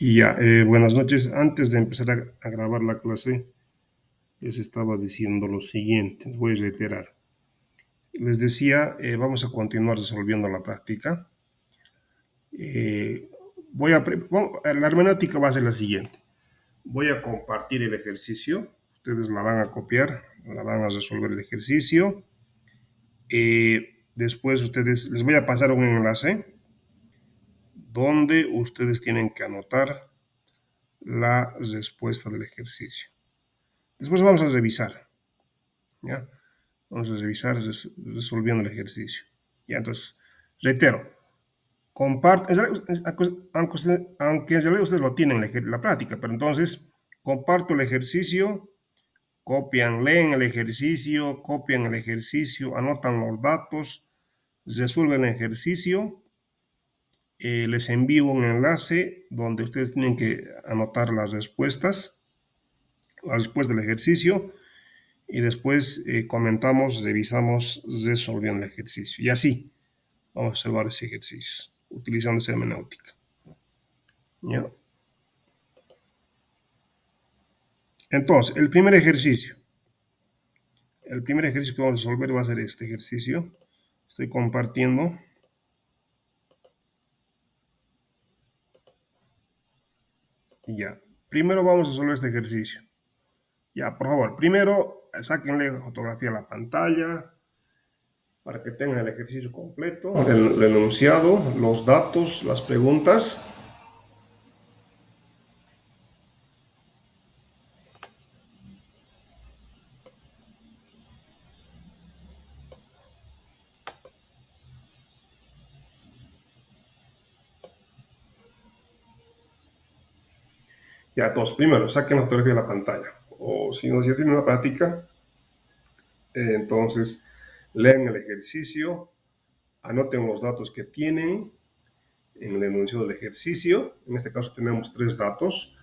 Y ya, buenas noches. Antes de empezar a grabar la clase, les estaba diciendo lo siguiente. Les voy a reiterar. Les decía, vamos a continuar resolviendo la práctica. La hermenéutica va a ser la siguiente. Voy a compartir el ejercicio. Ustedes la van a copiar, la van a resolver el ejercicio. Después les voy a pasar un enlace donde ustedes tienen que anotar la respuesta del ejercicio. Después vamos a revisar, ¿ya? Vamos a revisar resolviendo el ejercicio. Ya, entonces, reitero, comparte, aunque en realidad ustedes lo tienen en la práctica, pero entonces, comparto el ejercicio, leen el ejercicio, copian el ejercicio, anotan los datos, resuelven el ejercicio, les envío un enlace donde ustedes tienen que anotar las respuestas del ejercicio, y después comentamos, revisamos, resolviendo el ejercicio. Y así vamos a hacer varios ejercicios utilizando esa hermenéutica. ¿Ya? Entonces, el primer ejercicio que vamos a resolver va a ser este ejercicio. Estoy compartiendo. Y ya. Primero vamos a resolver este ejercicio. Ya, por favor, primero sáquenle fotografía a la pantalla para que tengan el ejercicio completo, el enunciado, los datos, las preguntas. Ya, entonces, primero, saquen la fotografía de la pantalla. O si no, si ya tienen una práctica, entonces lean el ejercicio, anoten los datos que tienen en el enunciado del ejercicio. En este caso tenemos tres datos: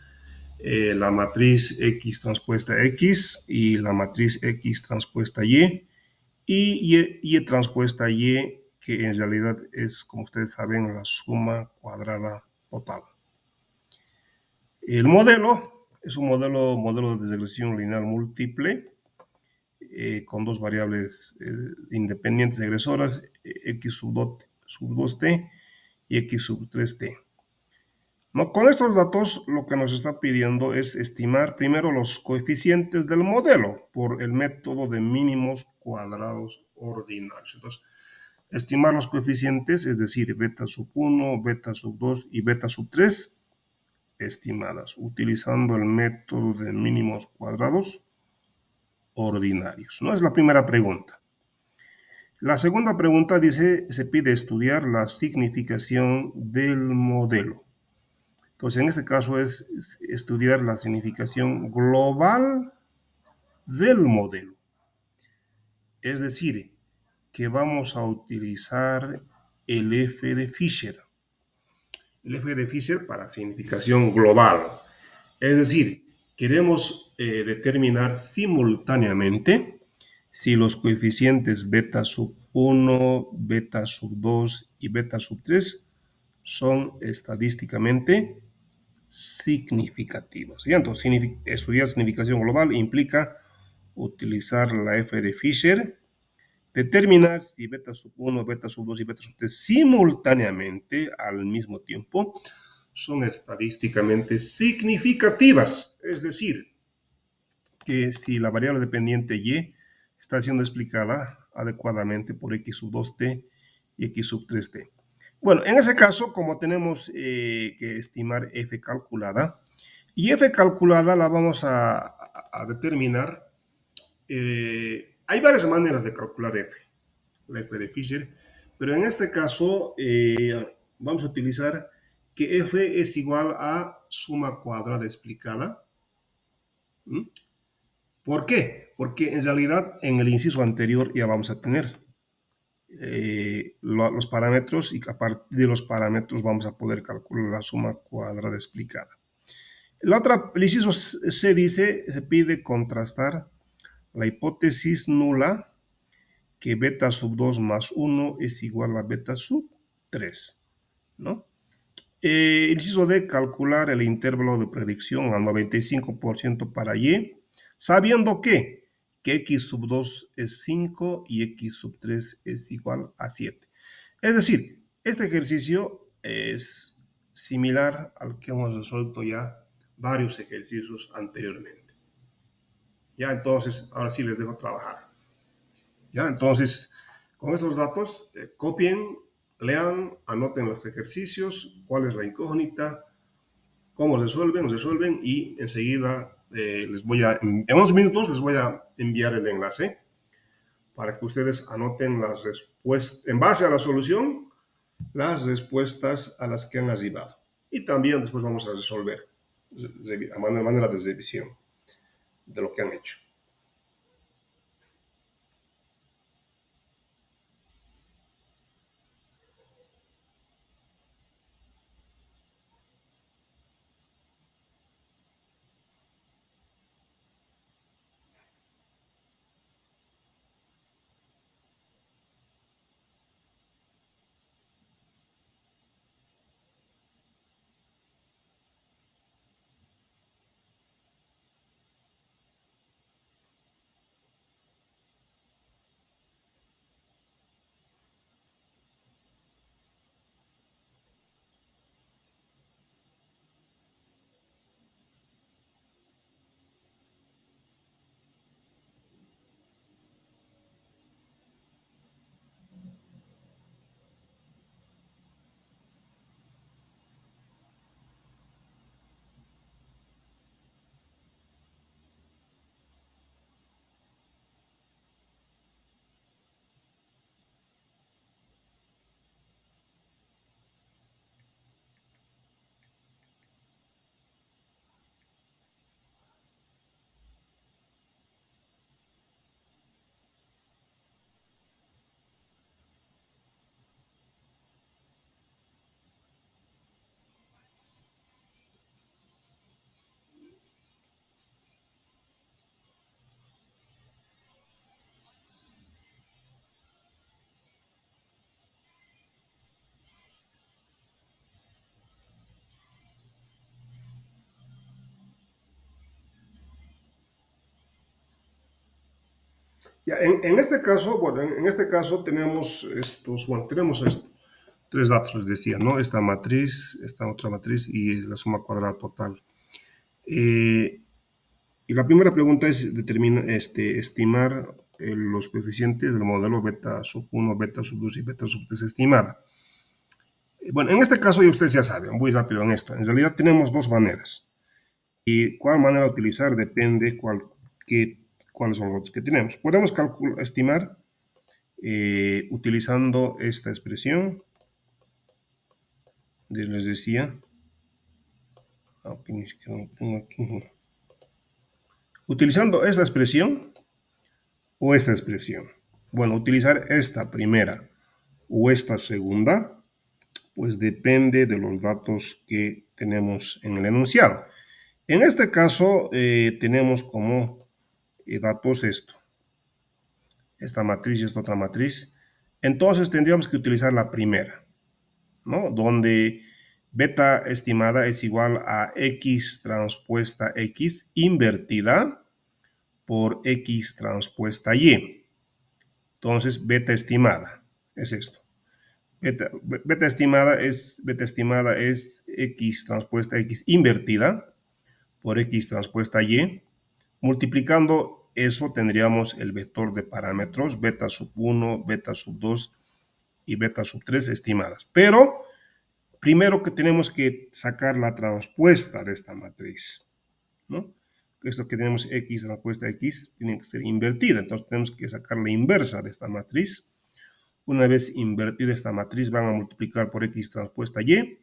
la matriz X transpuesta X y la matriz X transpuesta y transpuesta Y, que en realidad es, como ustedes saben, la suma cuadrada total. El modelo es un modelo de regresión lineal múltiple con dos variables independientes egresoras, x sub 2t y x sub 3t. ¿No? Con estos datos lo que nos está pidiendo es estimar primero los coeficientes del modelo por el método de mínimos cuadrados ordinarios. Entonces, estimar los coeficientes, es decir, beta sub 1, beta sub 2 y beta sub 3, estimadas utilizando el método de mínimos cuadrados ordinarios. ¿No? Es la primera pregunta. La segunda pregunta dice, se pide estudiar la significación del modelo. Entonces, en este caso es estudiar la significación global del modelo. Es decir, que vamos a utilizar el F de Fisher. El F de Fisher para significación global. Es decir, queremos determinar simultáneamente si los coeficientes beta sub 1, beta sub 2 y beta sub 3 son estadísticamente significativos. Y entonces, estudiar significación global implica utilizar la F de Fisher, determinar si beta sub 1, beta sub 2 y beta sub 3 simultáneamente al mismo tiempo son estadísticamente significativas. Es decir, que si la variable dependiente y está siendo explicada adecuadamente por x sub 2t y x sub 3t. Bueno, en ese caso, como tenemos que estimar f calculada, y f calculada la vamos a determinar. Hay varias maneras de calcular f, la f de Fisher, pero en este caso vamos a utilizar que f es igual a suma cuadrada explicada. ¿Por qué? Porque en realidad en el inciso anterior ya vamos a tener los parámetros, y a partir de los parámetros vamos a poder calcular la suma cuadrada explicada. El inciso C dice, se pide contrastar la hipótesis nula que beta sub 2 más 1 es igual a beta sub 3, ¿no? Inciso D, calcular el intervalo de predicción al 95% para Y, sabiendo que x sub 2 es 5 y x sub 3 es igual a 7. Es decir, este ejercicio es similar al que hemos resuelto ya varios ejercicios anteriormente. Ya, entonces, ahora sí les dejo trabajar. Ya, entonces, con estos datos, copien, lean, anoten los ejercicios, cuál es la incógnita, cómo resuelven y enseguida en unos minutos les voy a enviar el enlace para que ustedes anoten las respuestas, en base a la solución, las respuestas a las que han arribado. Y también después vamos a resolver a manera de revisión de lo que han hecho. Ya, en este caso, bueno, en este caso tenemos tres datos, les decía, ¿no? Esta matriz, esta otra matriz y la suma cuadrada total. Y la primera pregunta es estimar los coeficientes del modelo beta sub 1, beta sub 2 y beta sub 3 estimada. Bueno, en este caso ya ustedes ya saben, muy rápido en esto. En realidad tenemos dos maneras. Y cuál manera utilizar depende cuáles son los datos que tenemos. Podemos estimar utilizando esta expresión. Les decía, aunque ni siquiera lo tengo aquí. Utilizando esta expresión o esta expresión. Bueno, utilizar esta primera o esta segunda, pues depende de los datos que tenemos en el enunciado. En este caso, tenemos como datos esta matriz y esta otra matriz. Entonces tendríamos que utilizar la primera, ¿no? Donde beta estimada es igual a x transpuesta x invertida por x transpuesta y. Entonces, beta estimada es esto. Beta estimada es x transpuesta x invertida por x transpuesta y. Multiplicando eso tendríamos el vector de parámetros beta sub 1, beta sub 2 y beta sub 3 estimadas. Pero primero que tenemos que sacar la transpuesta de esta matriz, ¿no? Esto que tenemos x transpuesta x tiene que ser invertida, entonces tenemos que sacar la inversa de esta matriz. Una vez invertida esta matriz van a multiplicar por x transpuesta y.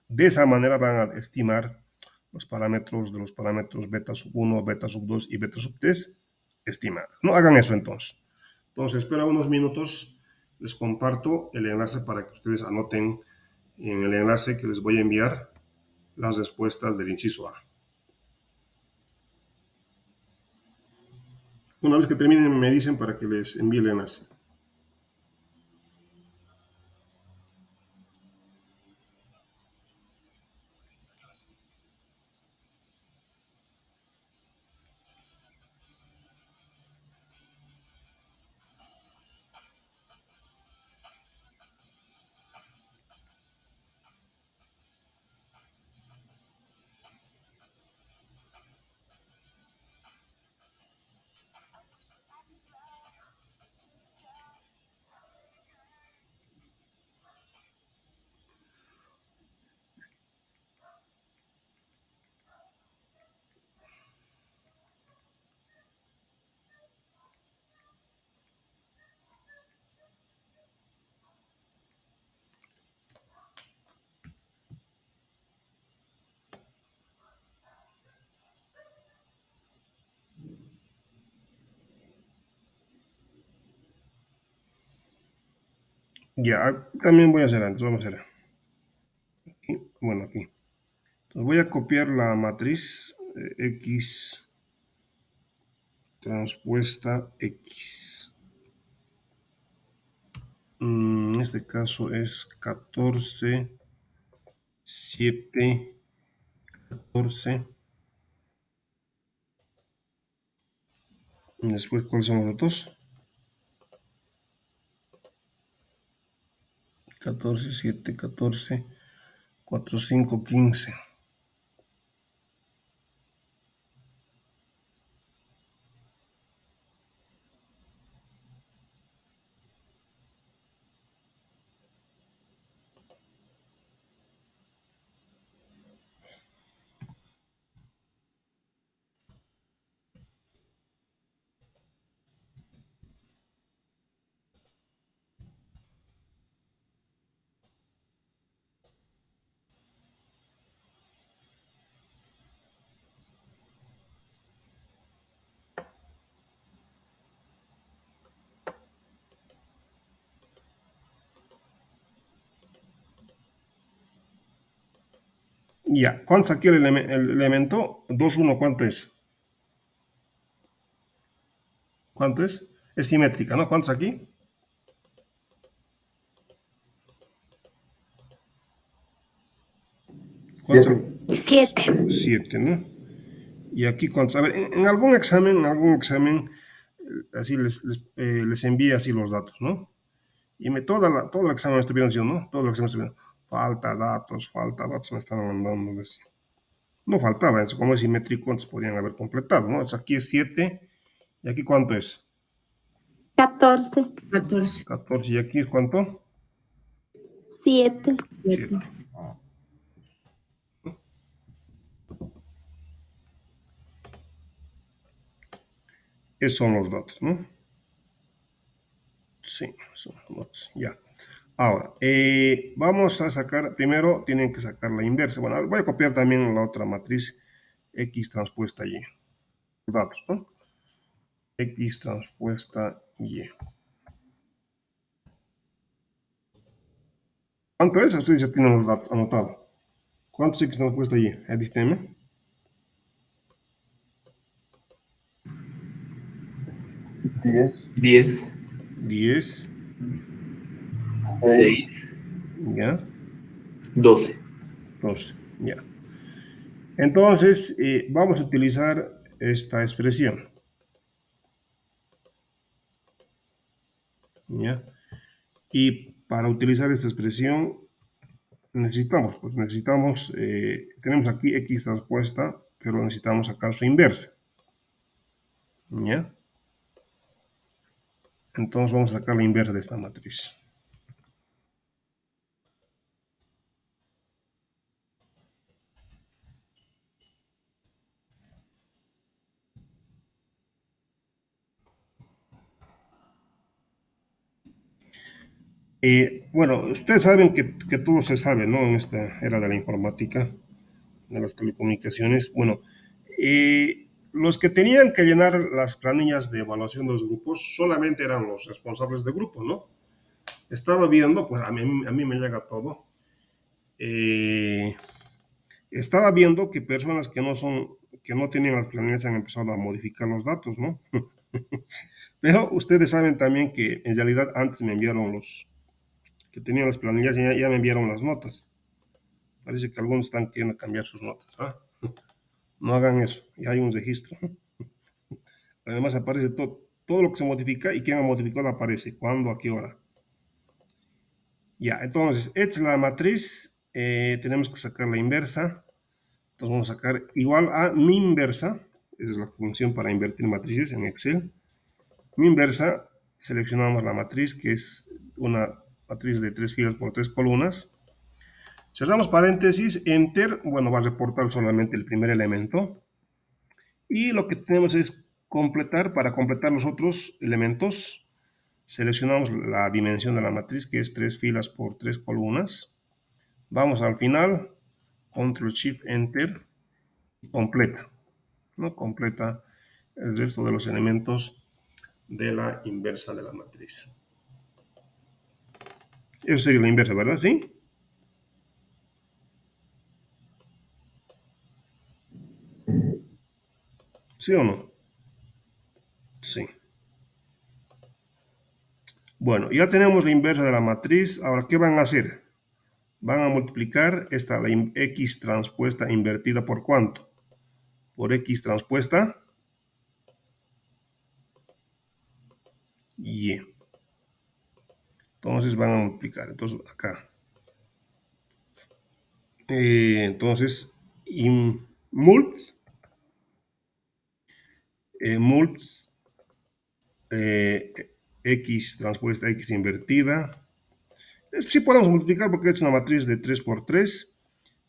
De esa manera van a estimar los parámetros de los parámetros beta sub 1, beta sub 2 y beta sub 3 estimadas. No hagan eso entonces. Entonces, espera unos minutos, les comparto el enlace para que ustedes anoten en el enlace que les voy a enviar las respuestas del inciso A. Una vez que terminen, me dicen para que les envíe el enlace. Ya, también voy a hacer antes, vamos a hacer aquí, bueno, aquí. Entonces voy a copiar la matriz X transpuesta X. En este caso es 14, 7, 14. Después, ¿cuáles son los otros? 14, 7, 14, 4, 5, 15. Ya, ¿cuánto saqué el elemento? 2, 1, ¿cuánto es? ¿Cuánto es? Es simétrica, ¿no? ¿Cuánto es aquí? ¿Cuánto? 7. 7, ¿no? Y aquí, ¿cuántos? A ver, en algún examen, así les envía así los datos, ¿no? Y todo el examen estuvieron haciendo, ¿no? Todo el examen estuvieron. Falta datos, me estaban mandando. Así. No faltaba eso, como es simétrico, entonces podían haber completado, ¿no? Entonces aquí es 7, ¿y aquí cuánto es? 14. 14. 14, ¿y aquí es cuánto? 7. 7. Esos son los datos, ¿no? Sí, son los datos, ya. Ahora, vamos a sacar, primero tienen que sacar la inversa. Bueno, voy a copiar también la otra matriz X transpuesta Y. Datos, ¿no? X transpuesta Y. ¿Cuánto es? Ustedes ya tienen los datos anotados. ¿Cuánto es X transpuesta Y? Dígame. 10. 10, 6. ya, 12. 12, ya. Entonces, vamos a utilizar esta expresión, ¿ya? Y para utilizar esta expresión tenemos aquí X transpuesta, pero necesitamos sacar su inversa, ¿ya? Entonces vamos a sacar la inversa de esta matriz. Bueno, ustedes saben que todo se sabe, ¿no? En esta era de la informática, de las telecomunicaciones. Bueno, los que tenían que llenar las planillas de evaluación de los grupos solamente eran los responsables de grupo, ¿no? Estaba viendo, pues a mí me llega todo. Estaba viendo que personas que no tienen las planillas han empezado a modificar los datos, ¿no? Pero ustedes saben también que en realidad antes me enviaron los que tenían las planillas y ya me enviaron las notas. Parece que algunos están queriendo cambiar sus notas. ¿Ah? No hagan eso, ya hay un registro. Además aparece todo lo que se modifica y quién ha modificado aparece, cuándo, a qué hora. Ya, entonces, hecha la matriz, tenemos que sacar la inversa. Entonces vamos a sacar igual a mi inversa, esa es la función para invertir matrices en Excel. Mi inversa, seleccionamos la matriz, que es una matriz de 3 filas por 3 columnas. Cerramos paréntesis, enter, bueno, va a reportar solamente el primer elemento. Y lo que tenemos es completar, para completar los otros elementos, seleccionamos la dimensión de la matriz, que es 3 filas por 3 columnas. Vamos al final, Control Shift Enter, completa, ¿no? Completa el resto de los elementos de la inversa de la matriz. Eso sería la inversa, ¿verdad? ¿Sí? ¿Sí o no? Sí. Bueno, ya tenemos la inversa de la matriz. Ahora, ¿qué van a hacer? Van a multiplicar la x transpuesta invertida por ¿cuánto? Por x transpuesta y. Entonces van a multiplicar. Entonces, acá. Entonces, mult eh, x transpuesta x invertida. Sí podemos multiplicar porque es una matriz de 3 por 3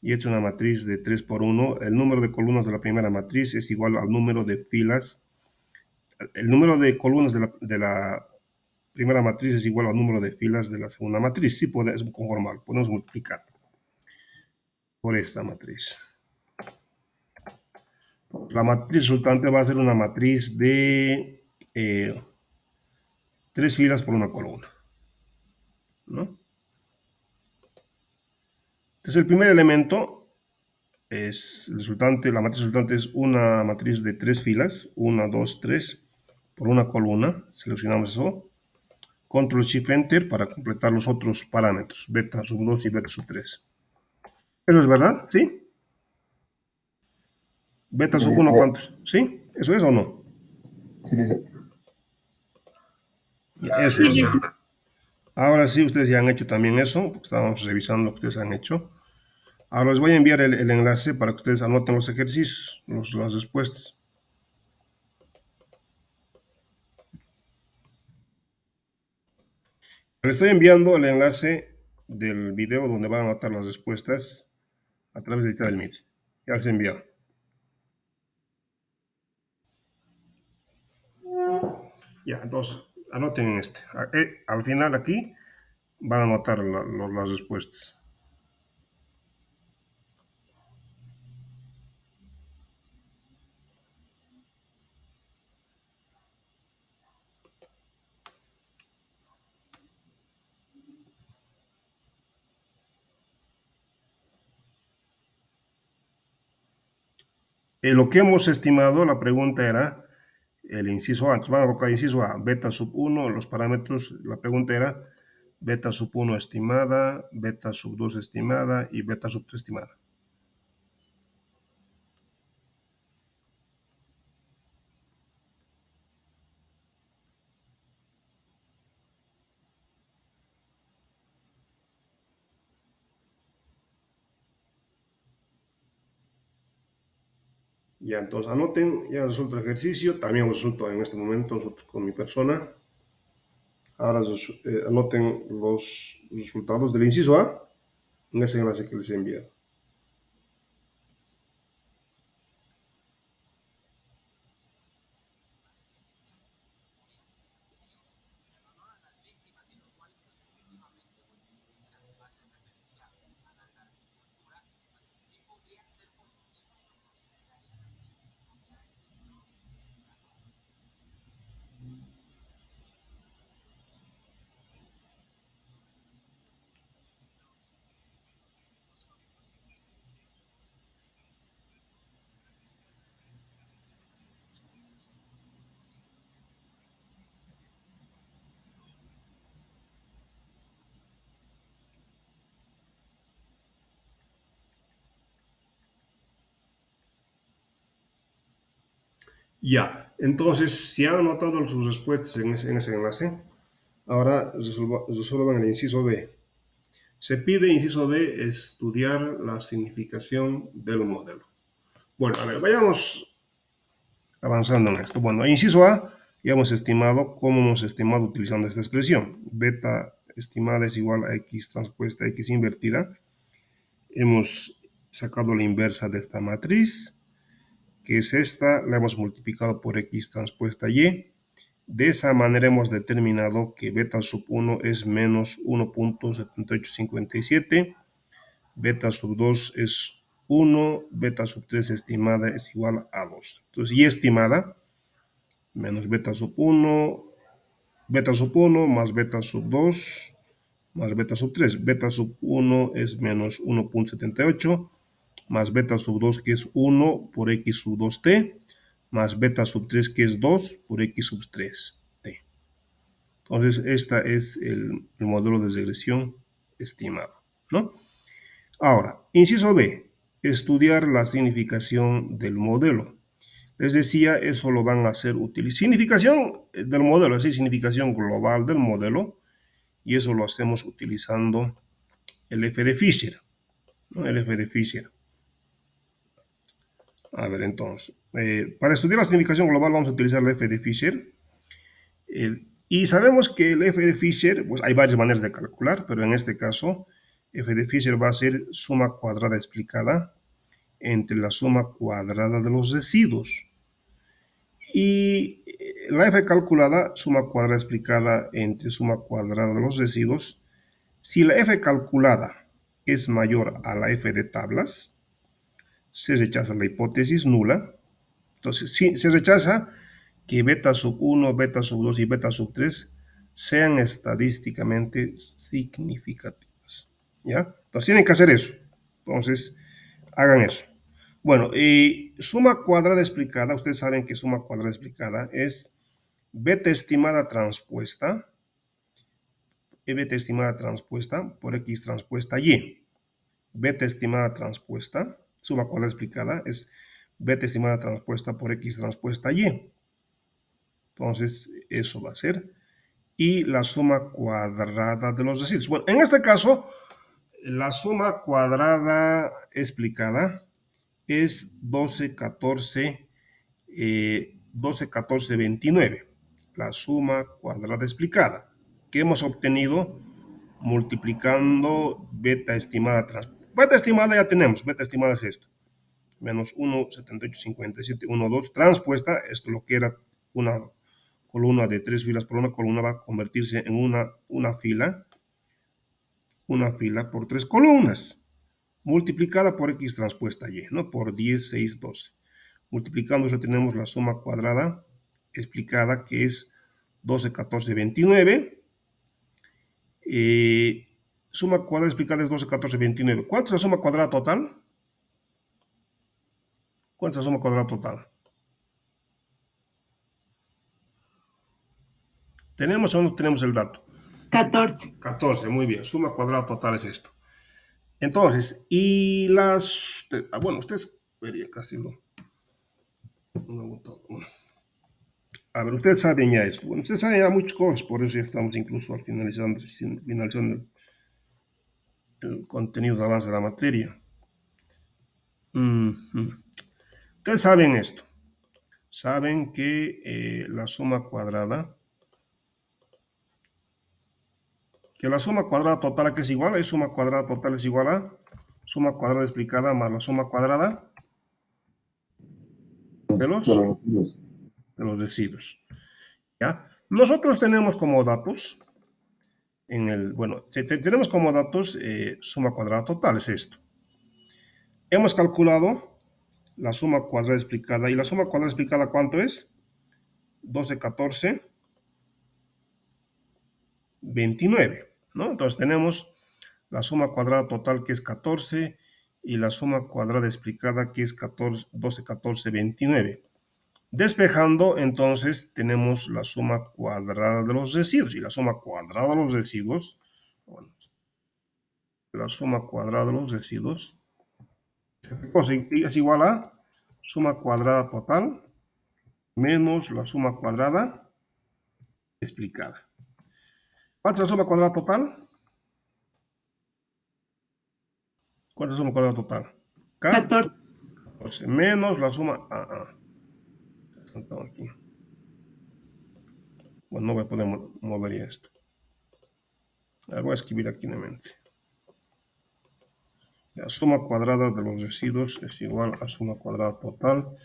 y es una matriz de 3 por 1. El número de columnas de la primera matriz es igual al número de filas. El número de columnas de la primera matriz es igual al número de filas de la segunda matriz. Sí, es conformal. Podemos multiplicar por esta matriz. La matriz resultante va a ser una matriz de 3 filas por una columna, ¿no? Entonces el primer elemento es el resultante, la matriz resultante es una matriz de 3 filas, 1, 2, 3, por una columna. Seleccionamos eso. Control Shift Enter para completar los otros parámetros, beta sub 2 y beta sub 3. ¿Eso es verdad? ¿Sí? Beta sub 1, ¿cuántos? ¿Sí? ¿Eso es o no? Sí, dice. Ya, eso es. Ahora sí, ustedes ya han hecho también eso, porque estábamos revisando lo que ustedes han hecho. Ahora les voy a enviar el enlace para que ustedes anoten los ejercicios, las respuestas. Les estoy enviando el enlace del video donde van a anotar las respuestas a través de chat del Meet. Ya les he enviado. Ya, entonces, anoten este. Al final aquí van a anotar las respuestas. Lo que hemos estimado, la pregunta era el inciso A. Entonces van a colocar inciso A, beta sub 1, los parámetros. La pregunta era beta sub 1 estimada, beta sub 2 estimada y beta sub 3 estimada. Ya, entonces anoten, ya resuelto el ejercicio, también resuelto en este momento nosotros con mi persona. Ahora anoten los resultados del inciso A en ese enlace que les he enviado. Ya, entonces, si han anotado sus respuestas en ese enlace, ahora resuelvan el inciso B. Se pide, inciso B, estudiar la significación del modelo. Bueno, a ver, vayamos avanzando en esto. Bueno, inciso A, ya hemos estimado cómo hemos estimado utilizando esta expresión. Beta estimada es igual a x transpuesta x invertida. Hemos sacado la inversa de esta matriz, que es esta, la hemos multiplicado por x transpuesta y. De esa manera hemos determinado que beta sub 1 es menos 1.7857, beta sub 2 es 1, beta sub 3 estimada es igual a 2. Entonces, y estimada menos beta sub 1 más beta sub 2 más beta sub 3. Beta sub 1 es menos 1.78, más beta sub 2 que es 1 por x sub 2t, más beta sub 3 que es 2 por x sub 3t. Entonces, este es el modelo de regresión estimado, ¿no? Ahora, inciso B, estudiar la significación del modelo. Les decía, eso lo van a hacer útil. Significación del modelo, es decir, significación global del modelo, y eso lo hacemos utilizando el F de Fisher, ¿no? El F de Fisher. A ver, entonces, para estudiar la significación global vamos a utilizar el F de Fisher. Y sabemos que el F de Fisher, pues hay varias maneras de calcular, pero en este caso, F de Fisher va a ser suma cuadrada explicada entre la suma cuadrada de los residuos. Y la F calculada, suma cuadrada explicada entre suma cuadrada de los residuos. Si la F calculada es mayor a la F de tablas, se rechaza la hipótesis nula. Entonces, si se rechaza que beta sub 1, beta sub 2 y beta sub 3 sean estadísticamente significativas. ¿Ya? Entonces, tienen que hacer eso. Entonces, hagan eso. Bueno, y suma cuadrada explicada, ustedes saben que suma cuadrada explicada es beta estimada transpuesta, beta estimada transpuesta por x transpuesta y. Beta estimada transpuesta, suma cuadrada explicada es beta estimada transpuesta por x transpuesta y. Entonces, eso va a ser. Y la suma cuadrada de los residuos. Bueno, en este caso, la suma cuadrada explicada es 12, 14, 29. La suma cuadrada explicada que hemos obtenido multiplicando beta estimada. Beta estimada ya tenemos. Beta estimada es esto. Menos 1,7857,12 transpuesta. Esto lo que era una columna de 3 filas por una columna va a convertirse en una fila por 3 columnas, multiplicada por x transpuesta y, ¿no? Por 10, 6, 12. Multiplicando eso tenemos la suma cuadrada explicada que es 12, 14, 29. Suma cuadrada explicada es 12, 14, 29. ¿Cuánto es la suma cuadrada total? ¿Cuánto es la suma cuadrada total? ¿Tenemos o no tenemos el dato? 14. 14, muy bien. Suma cuadrada total es esto. Entonces, y las... Bueno, ustedes verían casi lo... A ver, ustedes saben ya esto. Bueno, ustedes saben ya muchas cosas, por eso ya estamos incluso finalizando el contenido de avance de la materia. Ustedes saben esto. Saben que la suma cuadrada... Que la suma cuadrada total que es igual, es suma cuadrada total es igual a suma cuadrada explicada más la suma cuadrada de los residuos. ¿Ya? Nosotros tenemos como datos, tenemos como datos suma cuadrada total, es esto. Hemos calculado la suma cuadrada explicada, y la suma cuadrada explicada, ¿cuánto es? 12, 14, 29, ¿no? Entonces tenemos la suma cuadrada total que es 14 y la suma cuadrada explicada que es 12, 14, 29. Despejando, entonces, tenemos la suma cuadrada de los residuos. Y la suma cuadrada de los residuos, bueno, la suma cuadrada de los residuos es igual a suma cuadrada total menos la suma cuadrada explicada. ¿Cuánto es la suma cuadrada total? ¿Cuánto es la suma cuadrada total? 14. 14 menos la suma... Aquí. Bueno, no voy a poder mover ya esto. Voy a escribir aquí nuevamente. La suma cuadrada de los residuos es igual a suma cuadrada total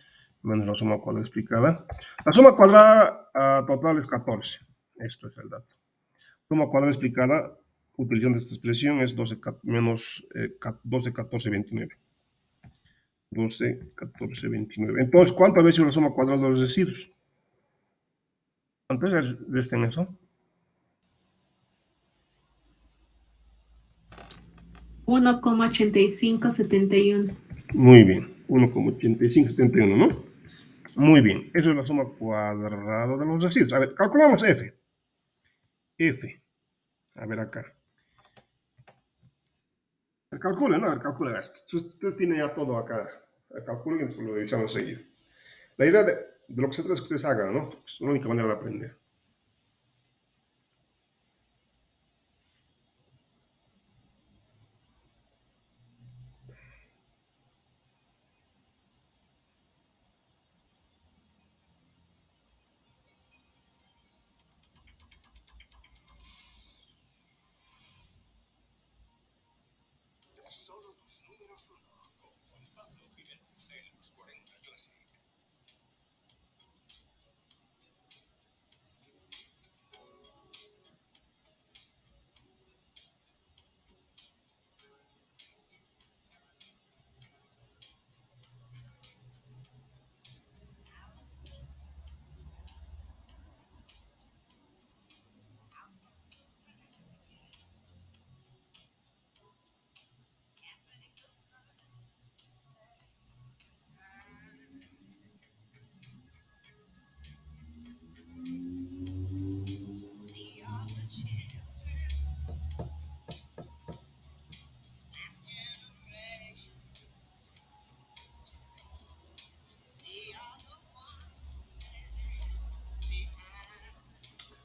menos la suma cuadrada explicada. La suma cuadrada total es 14. Esto es el dato. Suma cuadrada explicada, utilizando esta expresión, es 12 menos 12, 14, 29. 12, 14, 29. Entonces, ¿cuánto había sido la suma cuadrada de los residuos? ¿Cuánto es en eso? 1,8571. Muy bien, 1,8571, ¿no? Muy bien, eso es la suma cuadrada de los residuos. A ver, calculamos F. F, a ver acá. Calculen, ¿no? A ver, calculen esto. Ustedes tienen ya todo acá. Calculen y después lo revisamos seguido. La idea de lo que se trata es que ustedes hagan, ¿no? Es la única manera de aprender.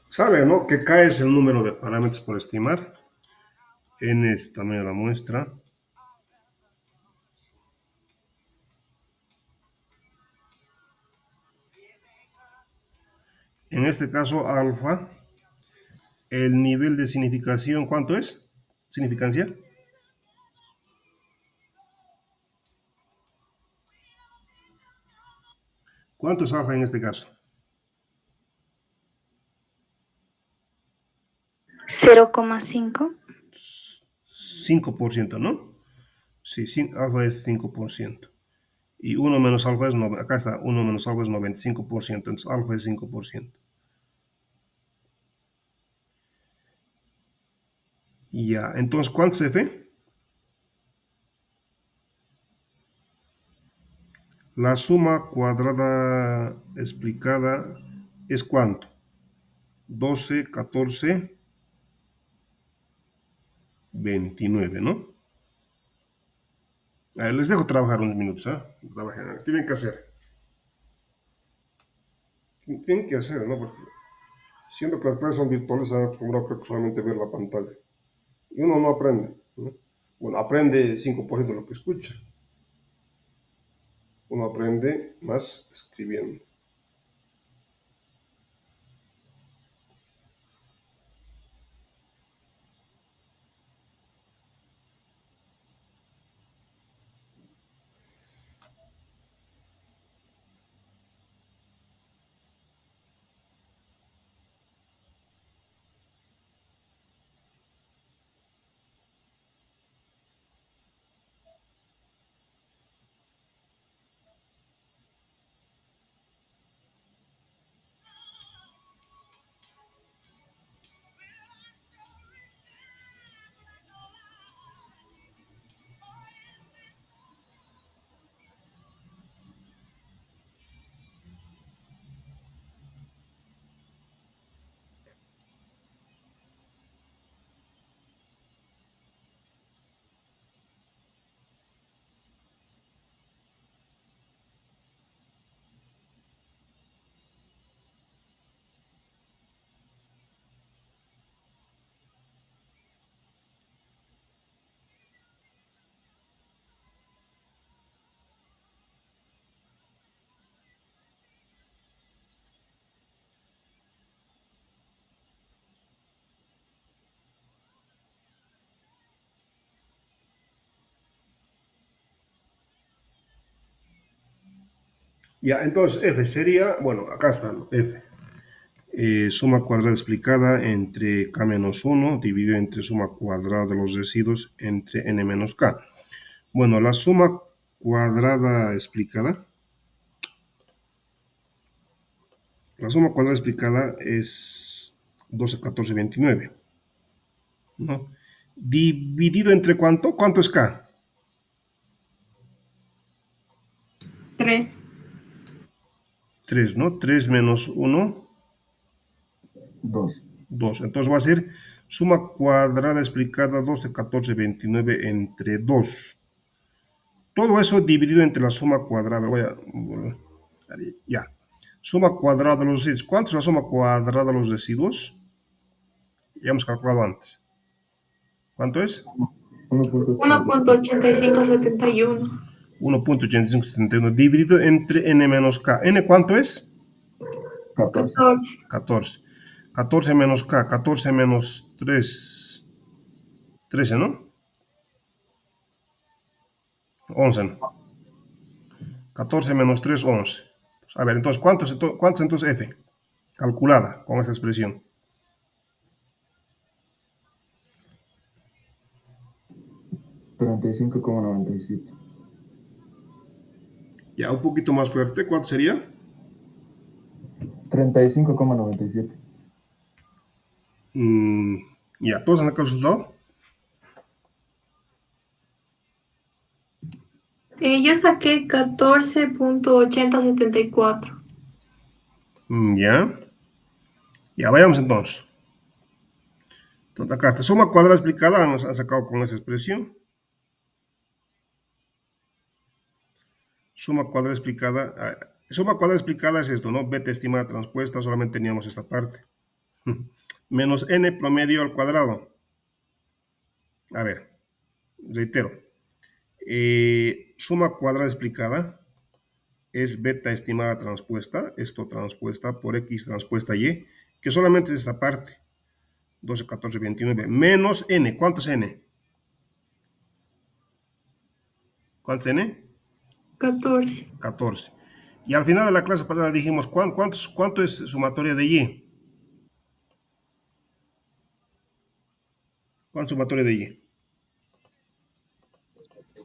¿Saben, no? Que K es el número de parámetros por estimar. N es tamaño de la muestra. En este caso, alfa, el nivel de significación, ¿cuánto es? ¿Significancia? ¿Cuánto es alfa en este caso? 0,5. 5%, ¿no? Sí, alfa es 5%. Y 1 menos alfa es 9. Acá está, 1 menos alfa es 95%. Entonces alfa es 5%. Ya, entonces, ¿cuánto es F? La suma cuadrada explicada es ¿cuánto? 12, 14, 29, ¿no? A ver, les dejo trabajar unos minutos, ¿eh? Tienen que hacer. Tienen que hacer, ¿no? Porque siendo que las clases son virtuales, se han acostumbrado a solamente ver la pantalla. Y uno no aprende, ¿no? Bueno, aprende 5% de lo que escucha. Uno aprende más escribiendo. Ya, entonces F sería, bueno, acá está, ¿no? F. Suma cuadrada explicada entre K menos 1 dividido entre suma cuadrada de los residuos entre N menos K. Bueno, la suma cuadrada explicada. La suma cuadrada explicada es 12, 14, 29, ¿no? Dividido entre ¿cuánto? ¿Cuánto es K? 3. 3, ¿no? 3 menos 1, 2. 2. Entonces va a ser suma cuadrada explicada 12, 14, 29 entre 2. Todo eso dividido entre la suma cuadrada. Voy a... Ya. Suma cuadrada de los residuos. ¿Cuánto es la suma cuadrada de los residuos? Ya hemos calculado antes. ¿Cuánto es? 1.8571. 1.8571 dividido entre n menos k. ¿N cuánto es? 14. 14. 14 menos k. 14 menos 3. 13, ¿no? 11, ¿no? 14 menos 3, 11. A ver, entonces, ¿cuánto es entonces f? Calculada con esa expresión. 35,97. Ya, un poquito más fuerte. ¿Cuánto sería? 35,97. Ya, ¿todos han sacado el resultado? Yo saqué 14.8074. Ya. Ya, vayamos entonces. Entonces, acá está. Suma cuadrada explicada han sacado con esa expresión. Suma cuadrada explicada. Suma cuadrada explicada es esto, ¿no? Beta estimada transpuesta, solamente teníamos esta parte. Menos n promedio al cuadrado. A ver, reitero. Suma cuadrada explicada es beta estimada transpuesta, esto transpuesta por x transpuesta y, que solamente es esta parte. 12, 14, 29, menos n. ¿Cuánto es n? ¿Cuánto es n? 14. 14. Y al final de la clase pasada dijimos, ¿cuánto es sumatoria de y? ¿Cuánto es sumatoria de y?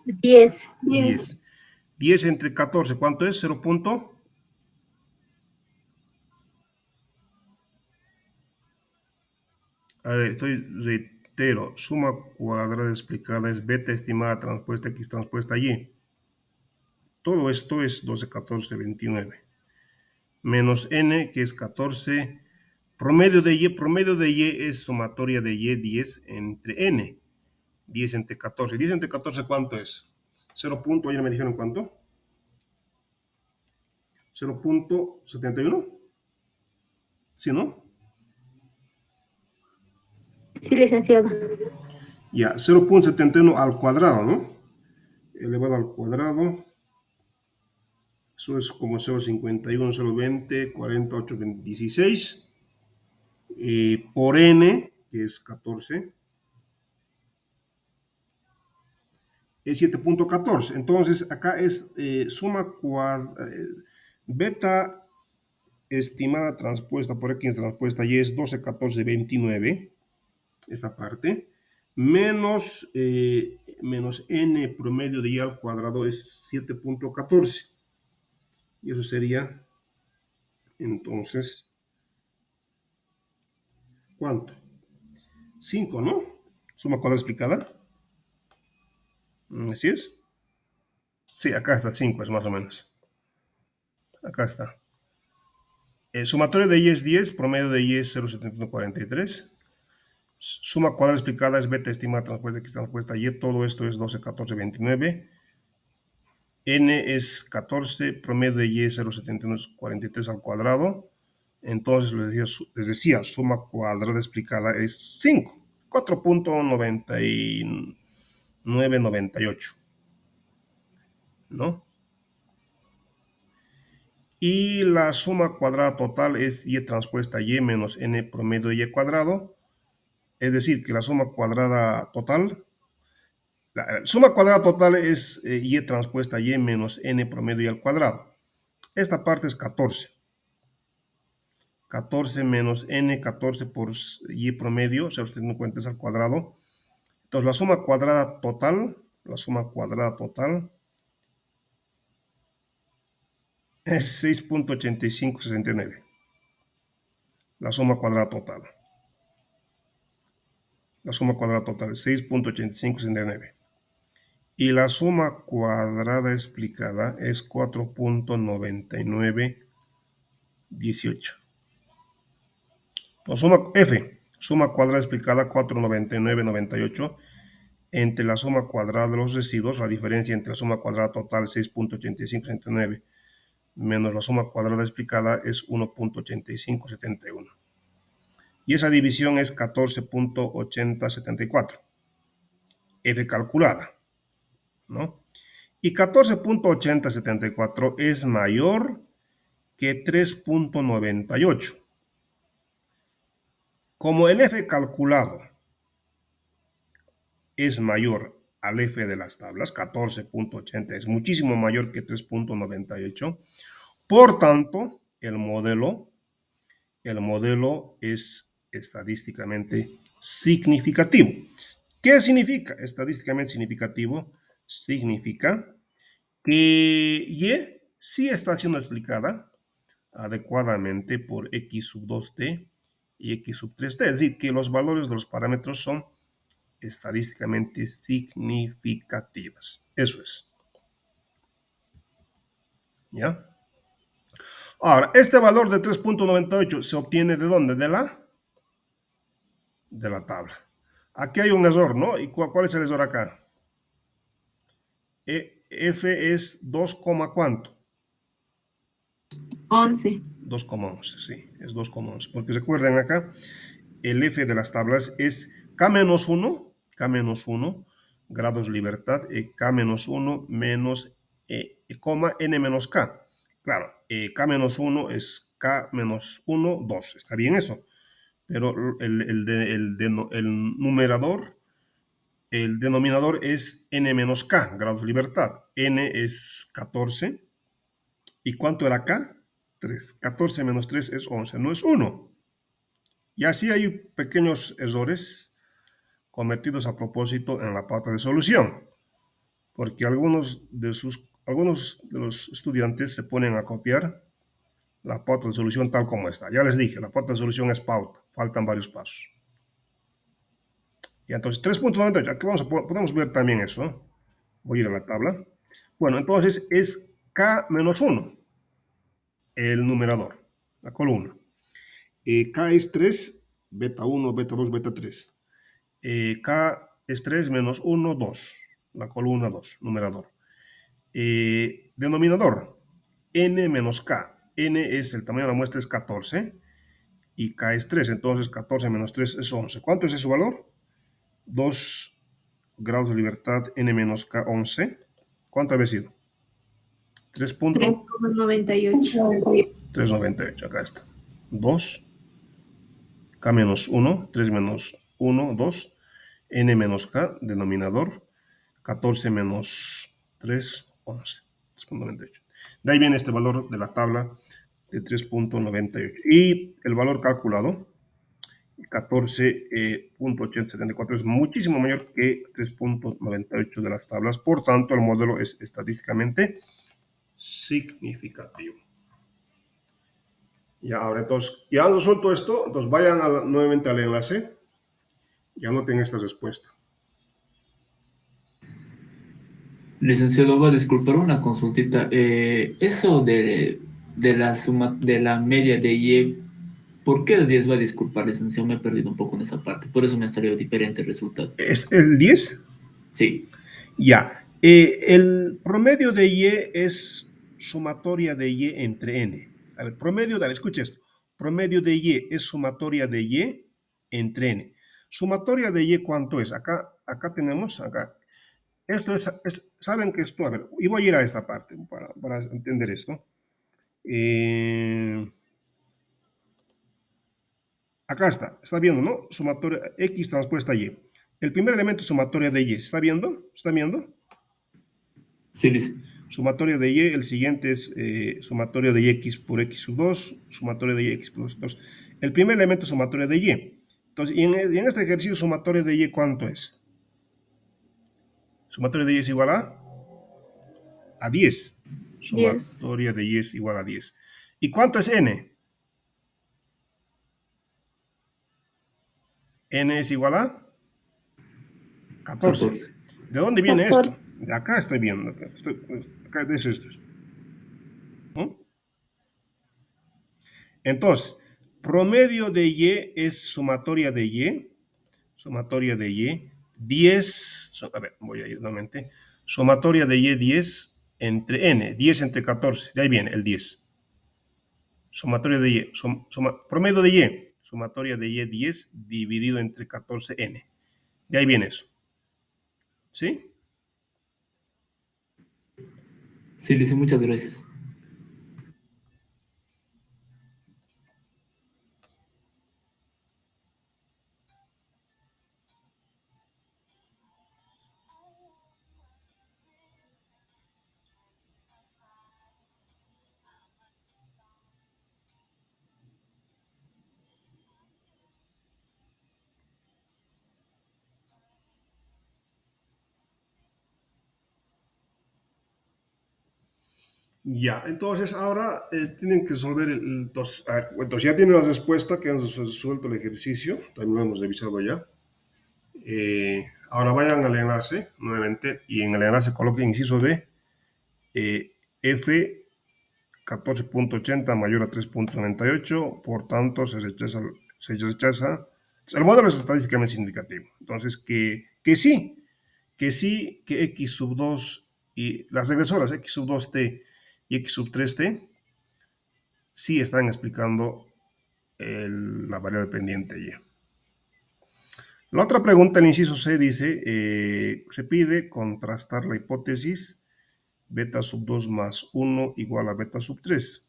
10. 10. 10 entre 14, ¿cuánto es? 0. A ver, reitero, suma cuadrada explicada es beta estimada transpuesta x transpuesta y. Todo esto es 12, 14, 29. Menos n, que es 14. Promedio de y es sumatoria de y 10 entre n. 10 entre 14. 10 entre 14, ¿cuánto es? 0. Ayer me dijeron cuánto. 0.71. ¿Sí, no? Sí, licenciado. Ya, 0.71 al cuadrado, ¿no? Elevado al cuadrado. Eso es como 0.51, 0.20, 48, 16. Por n, que es 14, es 7.14. Entonces, acá es suma beta estimada transpuesta por x transpuesta y es 12, 14, 29. Esta parte. Menos n promedio de y al cuadrado es 7.14. Y eso sería, entonces, ¿cuánto? 5, ¿no? Suma cuadrada explicada. ¿Así es? Sí, acá está 5, es más o menos. Acá está. Sumatorio de y es 10, promedio de y es 0.7143. Suma cuadrada explicada es beta estimada transpuesta x transpuesta y. Todo esto es 12, 14, 29. N es 14, promedio de y es 0.7143 al cuadrado. Entonces les decía, suma cuadrada explicada es 5. 4.9998. ¿No? Y la suma cuadrada total es y transpuesta y menos n promedio de y cuadrado. Es decir, que la suma cuadrada total, es y transpuesta y menos n promedio y al cuadrado. Esta parte es 14. 14 menos n, 14 por y promedio, o sea, usted no cuenta es al cuadrado. Entonces, la suma cuadrada total es 6.8569. La suma cuadrada total. La suma cuadrada total es 6.8569. Y la suma cuadrada explicada es 4.9918. Entonces, suma cuadrada explicada 4.9998 entre la suma cuadrada de los residuos, la diferencia entre la suma cuadrada total 6.8569 menos la suma cuadrada explicada es 1.8571. Y esa división es 14.8074. F calculada, ¿no? Y 14.8074 es mayor que 3.98. Como el F calculado es mayor al F de las tablas, 14.80 es muchísimo mayor que 3.98, por tanto, el modelo es estadísticamente significativo. ¿Qué significa estadísticamente significativo? Significa que Y sí está siendo explicada adecuadamente por X sub 2t y X sub 3t, es decir, que los valores de los parámetros son estadísticamente significativas. Eso es. ¿Ya? Ahora, este valor de 3.98 se obtiene ¿de dónde? De la tabla. Aquí hay un error, ¿no? ¿Y cuál es el error acá? F es 2, ¿cuánto? 11. 2,11, sí, es 2,11. Porque recuerden acá, el F de las tablas es K-1, grados libertad, K-1 menos, N menos K. Claro, K-1 es K-1, 2. Está bien eso. Pero el denominador es N menos K, grados libertad. N es 14. ¿Y cuánto era K? 3. 14 menos 3 es 11, no es 1. Y así hay pequeños errores cometidos a propósito en la pauta de solución, porque algunos de los estudiantes se ponen a copiar la pauta de solución tal como está. Ya les dije, la pauta de solución es pauta, faltan varios pasos. Y entonces 3.98, aquí podemos ver también eso, ¿no? Voy a ir a la tabla. Bueno, entonces es K menos 1, el numerador, la columna. K es 3, beta 1, beta 2, beta 3. K es 3 menos 1, 2. La columna 2, numerador. Denominador, N menos K. N es el tamaño de la muestra, es 14. Y K es 3, entonces 14 menos 3 es 11. ¿Cuánto es su valor? 2 grados de libertad, N menos K, 11. ¿Cuánto había sido? 3,98. 3,98, acá está. 2, K menos 1, 3 menos 1, 2, N menos K, denominador, 14 menos 3, 11, 3.98. De ahí viene este valor de la tabla de 3.98. Y el valor calculado, 14.874, es muchísimo mayor que 3.98 de las tablas. Por tanto, el modelo es estadísticamente significativo. Ya, ahora entonces, ya resuelto esto, entonces vayan nuevamente al enlace y anoten esta respuesta. Licenciado, va a disculpar una consultita. Eso de la suma de la media de Y, ¿por qué el 10 va a disculpar, licenciado? Me he perdido un poco en esa parte. Por eso me ha salido diferente el resultado. ¿Es el 10? Sí. Ya. El promedio de Y es sumatoria de Y entre N. A ver, escucha esto. Promedio de Y es sumatoria de Y entre N. Sumatoria de Y, ¿cuánto es? Acá tenemos, Esto es, saben que esto, a ver, y voy a ir a esta parte para entender esto. Acá está viendo, ¿no? Sumatoria X transpuesta Y. El primer elemento es sumatoria de Y, ¿está viendo? ¿Está viendo? Sí, licenciado. Sumatoria de Y, el siguiente es sumatoria de X por X sub 2, sumatoria de Y X por 2. El primer elemento es sumatoria de Y. Entonces, y en este ejercicio, sumatoria de Y, ¿cuánto es? Sumatoria de Y es igual a 10. Sumatoria de Y es igual a 10. ¿Y cuánto es N? N es igual a 14. 14. ¿De dónde viene 14. esto? De acá estoy viendo. Acá es esto. ¿No? Entonces, promedio de Y es sumatoria de Y. Sumatoria de Y. 10. A ver, voy a ir nuevamente. Sumatoria de Y 10 entre N. 10 entre 14. De ahí viene el 10. Sumatoria de Y. Promedio de Y. Sumatoria de Y 10 dividido entre 14N. De ahí viene eso. ¿Sí? Sí, le hice muchas gracias. Ya, entonces ahora tienen que resolver entonces ya tienen la respuesta que han resuelto el ejercicio, también lo hemos revisado ya. Ahora vayan al enlace nuevamente y en el enlace coloquen inciso B, F 14.80 mayor a 3.98, por tanto se rechaza, el modelo es estadísticamente significativo. Entonces que sí, que X sub 2 y las regresoras X sub 2T y X sub 3T sí están explicando la variable pendiente Y. La otra pregunta, el inciso C, dice, se pide contrastar la hipótesis beta sub 2 más 1 igual a beta sub 3.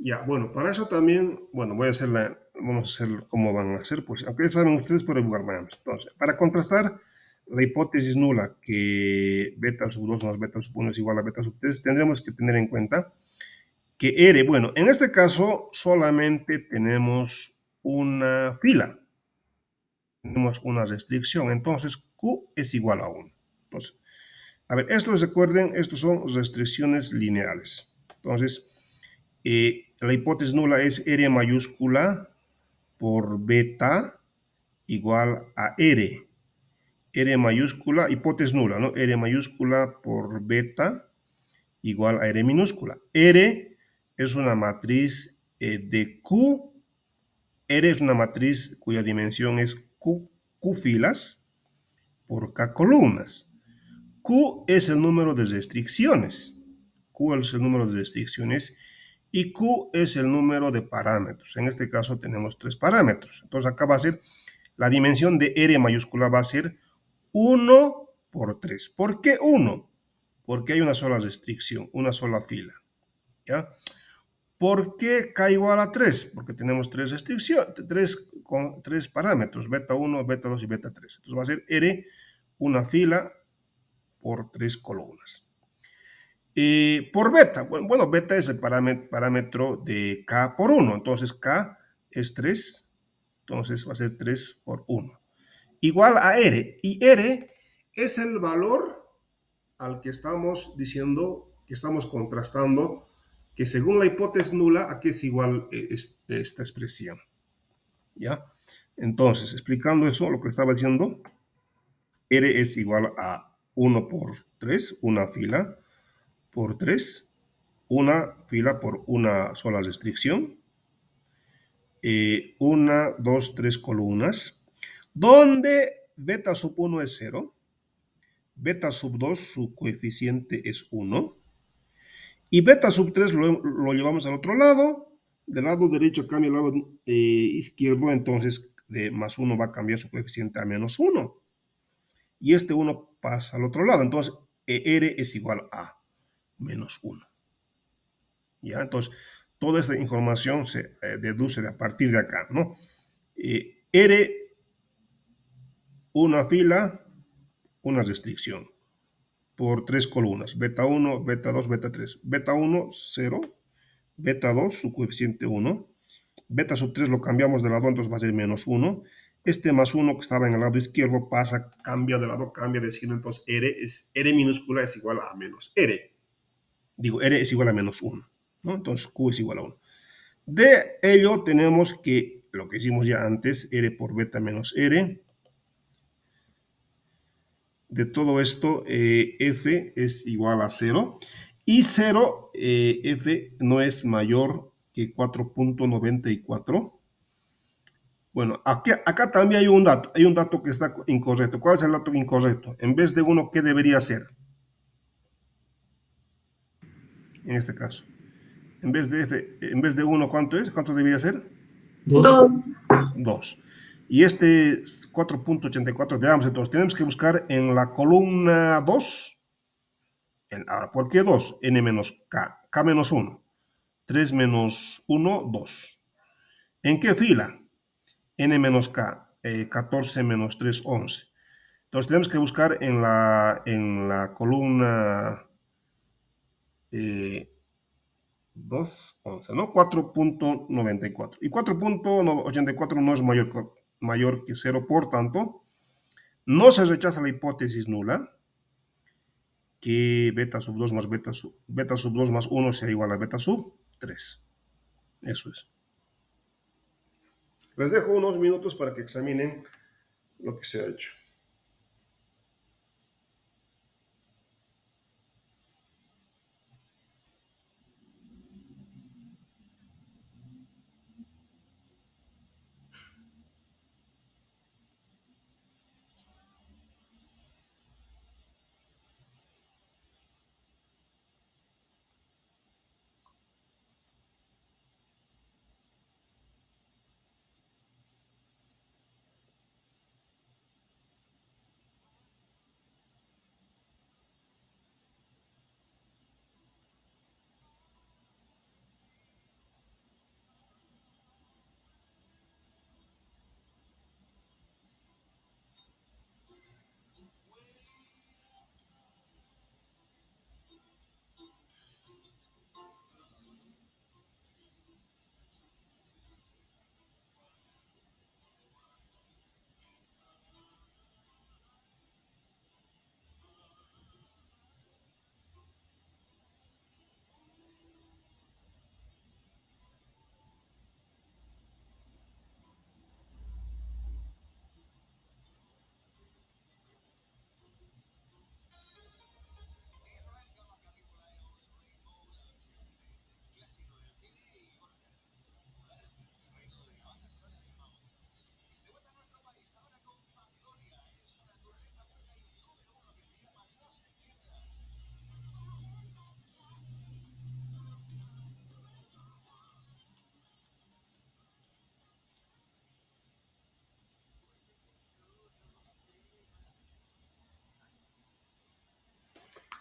Ya, bueno, para eso también, bueno, vamos a hacer cómo van a hacer, pues, aunque ya saben ustedes, pero igual vamos. Entonces, para contrastar la hipótesis nula que beta sub 2 más beta sub 1 es igual a beta sub 3, tendremos que tener en cuenta que R, bueno, en este caso solamente tenemos una fila, tenemos una restricción, entonces Q es igual a 1. Entonces, a ver, estos recuerden, estos son restricciones lineales. Entonces, la hipótesis nula es R mayúscula por beta igual a R. R mayúscula, hipótesis nula, ¿no? R mayúscula por beta igual a R minúscula. R es una matriz de Q. R es una matriz cuya dimensión es Q filas por K columnas. Q es el número de restricciones. Q es el número de restricciones y Q es el número de parámetros. En este caso tenemos 3 parámetros. Entonces acá va a ser, la dimensión de R mayúscula va a ser 1 por 3. ¿Por qué 1? Porque hay una sola restricción, una sola fila. ¿Ya? ¿Por qué K igual a 3? Porque tenemos 3 restricciones, 3 parámetros, beta 1, beta 2 y beta 3. Entonces va a ser R, una fila por 3 columnas. Por beta, bueno, beta es el parámetro de K por 1, entonces K es 3, entonces va a ser 3 por 1. Igual a R, y R es el valor al que estamos diciendo, que estamos contrastando, que según la hipótesis nula, aquí es igual esta expresión. ¿Ya? Entonces, explicando eso, lo que estaba diciendo, R es igual a 1 por 3, una fila por 3, una fila por una sola restricción, 1, 2, 3 columnas, donde beta sub 1 es 0, beta sub 2 su coeficiente es 1, y beta sub 3 lo llevamos al otro lado, del lado derecho cambia al lado izquierdo, entonces de más 1 va a cambiar su coeficiente a menos 1, y este 1 pasa al otro lado, entonces R es igual a menos 1. ¿Ya? Entonces, toda esta información se deduce a partir de acá, ¿no? R, una fila, una restricción, por 3 columnas, beta 1, beta 2, beta 3. Beta 1, 0, beta 2, su coeficiente 1. Beta sub 3 lo cambiamos de lado, entonces va a ser menos 1. Este más 1 que estaba en el lado izquierdo pasa, cambia de lado, cambia de signo. Entonces R minúscula es igual a menos R. Digo, R es igual a menos 1, ¿no? Entonces Q es igual a 1. De ello tenemos que, lo que hicimos ya antes, R por beta menos R. De todo esto, F es igual a 0. Y 0, F no es mayor que 4.94. Bueno, acá también hay un dato que está incorrecto. ¿Cuál es el dato incorrecto? En vez de 1, ¿qué debería ser? En este caso. En vez de 1, ¿cuánto es? ¿Cuánto debería ser? 2. 2. Y este 4.84, veamos entonces, tenemos que buscar en la columna 2. Ahora, ¿por qué 2? N menos K. K menos 1. 3 menos 1, 2. ¿En qué fila? N menos K. 14 menos 3, 11. Entonces tenemos que buscar en la columna 2, 11, ¿no? 4.94. Y 4.84 no es mayor que 0, por tanto, no se rechaza la hipótesis nula, que beta sub 2 más beta sub 2 más 1 sea igual a beta sub 3. Eso es. Les dejo unos minutos para que examinen lo que se ha hecho.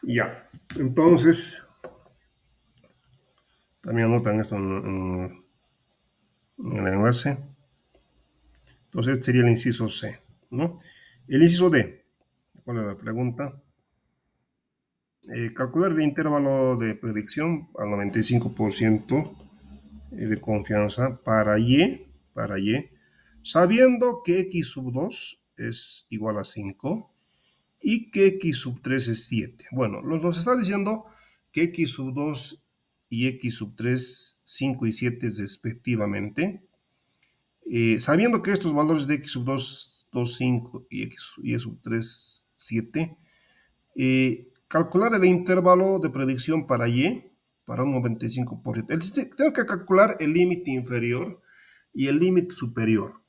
Ya, entonces, también anotan esto en el enlace. Entonces, este sería el inciso C, ¿no? El inciso D, ¿cuál es la pregunta? Calcular el intervalo de predicción al 95% de confianza para Y, sabiendo que X sub 2 es igual a 5 y que X sub 3 es 7. Bueno, nos está diciendo que X sub 2 y X sub 3, 5 y 7 respectivamente. Sabiendo que estos valores de X sub 2, 2, 5 y X sub 3, 7, calcular el intervalo de predicción para Y para un 95%. Tengo que calcular el límite inferior y el límite superior,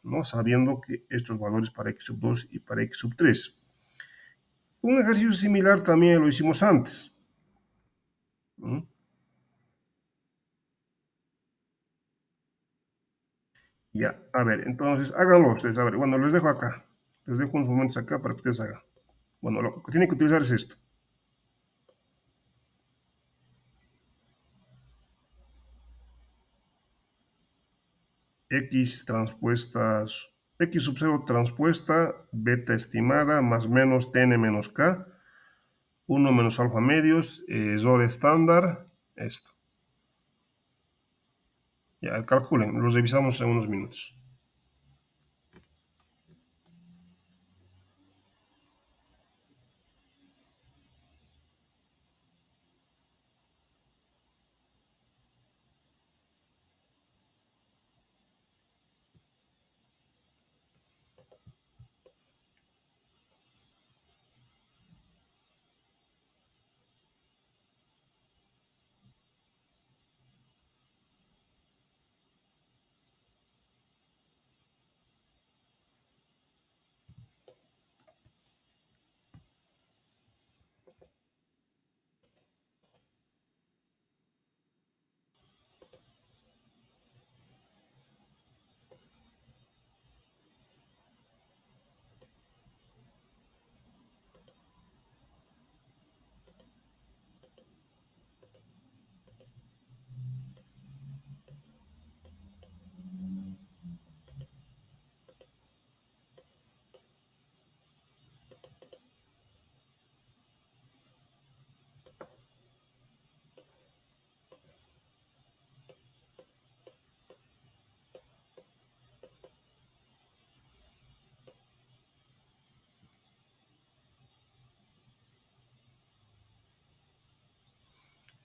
¿no? Sabiendo que estos valores para X sub 2 y para X sub 3. Un ejercicio similar también lo hicimos antes. Ya, a ver, entonces háganlo ustedes. A ver, bueno, les dejo acá. Les dejo unos momentos acá para que ustedes hagan. Bueno, lo que tienen que utilizar es esto. X sub 0 transpuesta, beta estimada, más menos Tn menos K, 1 menos alfa medios, error estándar, esto. Ya, calculen, los revisamos en unos minutos.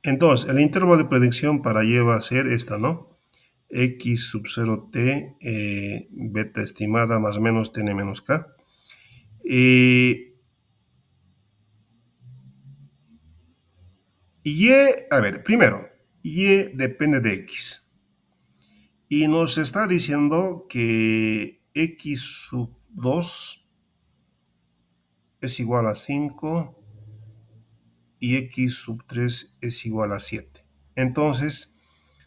Entonces, el intervalo de predicción para Y va a ser esta, ¿no? X sub 0t, beta estimada más o menos tn menos k. Y, a ver, primero, Y depende de X. Y nos está diciendo que X sub 2 es igual a 5 y X sub 3 es igual a 7. Entonces,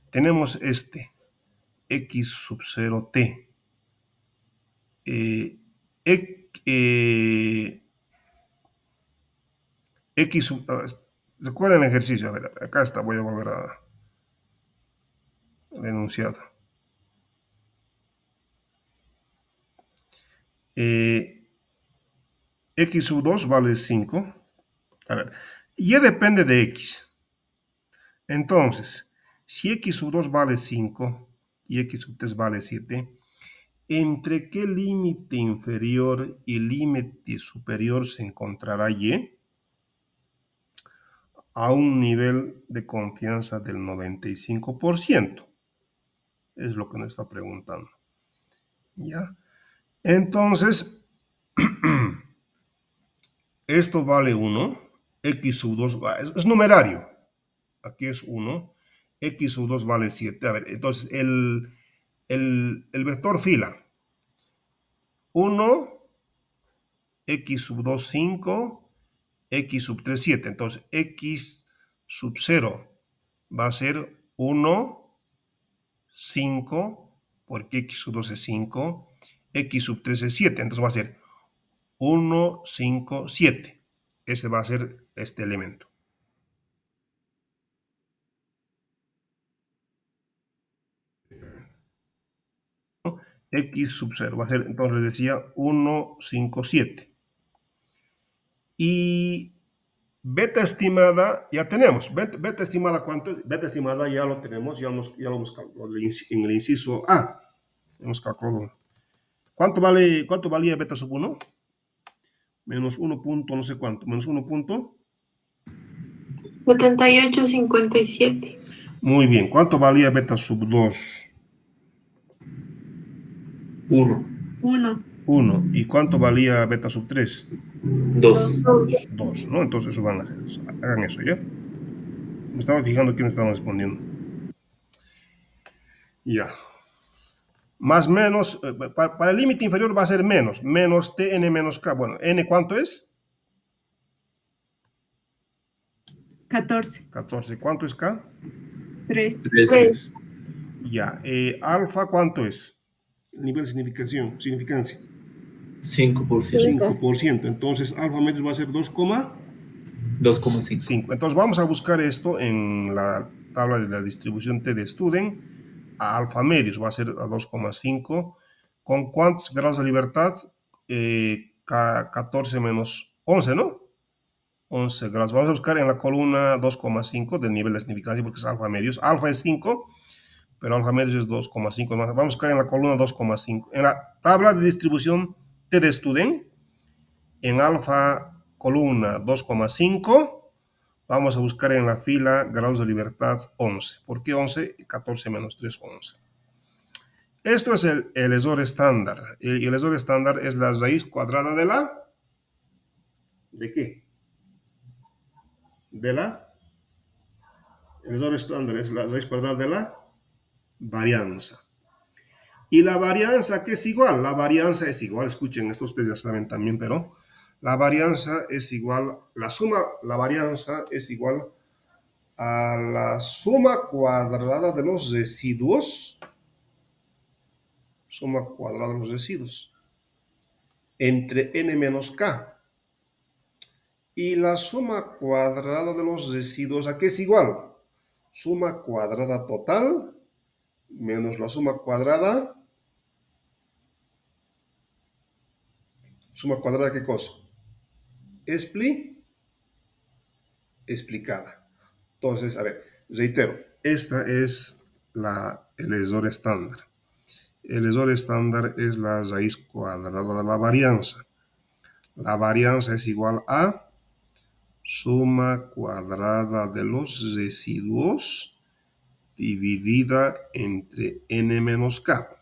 tenemos este, X sub 0t. X sub... Recuerden el ejercicio, a ver, acá está, voy a volver al enunciado. X sub 2 vale 5. A ver, Y depende de X. Entonces, si X sub 2 vale 5 y X sub 3 vale 7, ¿entre qué límite inferior y límite superior se encontrará Y? A un nivel de confianza del 95%. Es lo que nos está preguntando. ¿Ya? Entonces, esto vale 1. X sub 2 es numerario. Aquí es 1. X sub 2 vale 7. A ver, entonces el vector fila. 1, X sub 2, 5, X sub 3, 7. Entonces, X sub 0 va a ser 1, 5, porque X sub 2 es 5, X sub 3 es 7. Entonces va a ser 1, 5, 7. Ese va a ser este elemento. X sub 0 va a ser, entonces les decía, 1, 5, 7. Y beta estimada, ya tenemos. Beta estimada, ¿cuánto es? Beta estimada ya lo tenemos, ya lo hemos calculado en el inciso A. Hemos calculado. ¿Cuánto valía beta sub 1? Menos 1 punto no sé cuánto. Menos 1 punto. 78,57. Muy bien. ¿Cuánto valía beta sub 2? 1. 1. 1. ¿Y cuánto valía beta sub 3? 2. 2, ¿no? Entonces eso van a hacer. Hagan eso, ¿ya? Me estaba fijando quiénes estaban respondiendo. Ya. Más menos, para el límite inferior va a ser menos. Menos tn menos k. Bueno, n ¿cuánto es? 14. 14. ¿Cuánto es k? 3. 3. Ya. Alfa ¿cuánto es? El nivel de significancia. 5%. 5%. Entonces alfa medios va a ser 2,5. 5. Entonces vamos a buscar esto en la tabla de la distribución T de Student. A alfa medios va a ser a 2,5. ¿Con cuántos grados de libertad? 14 menos 11, ¿no? 11 grados. Vamos a buscar en la columna 2,5 del nivel de significancia porque es alfa medios. Alfa es 5. pero alfa medio es 2,5. Vamos a buscar en la columna 2,5. En la tabla de distribución TDStudent, en alfa columna 2,5, vamos a buscar en la fila grados de libertad 11. ¿Por qué 11? 14 menos 3, 11. Esto es el error estándar. Y el error estándar es la raíz cuadrada de la... ¿De qué? De la... El error estándar es la raíz cuadrada de la varianza. Y la varianza, ¿qué es igual? La varianza es igual, escuchen, esto ustedes ya saben también, pero la varianza es igual, la varianza es igual a la suma cuadrada de los residuos, entre n menos k. Y la suma cuadrada de los residuos, ¿a qué es igual? Suma cuadrada total menos la suma cuadrada. ¿Suma cuadrada qué cosa? Explicada. Entonces, a ver, reitero, esta es el error estándar. El error estándar es la raíz cuadrada de la varianza. La varianza es igual a suma cuadrada de los residuos dividida entre n menos k.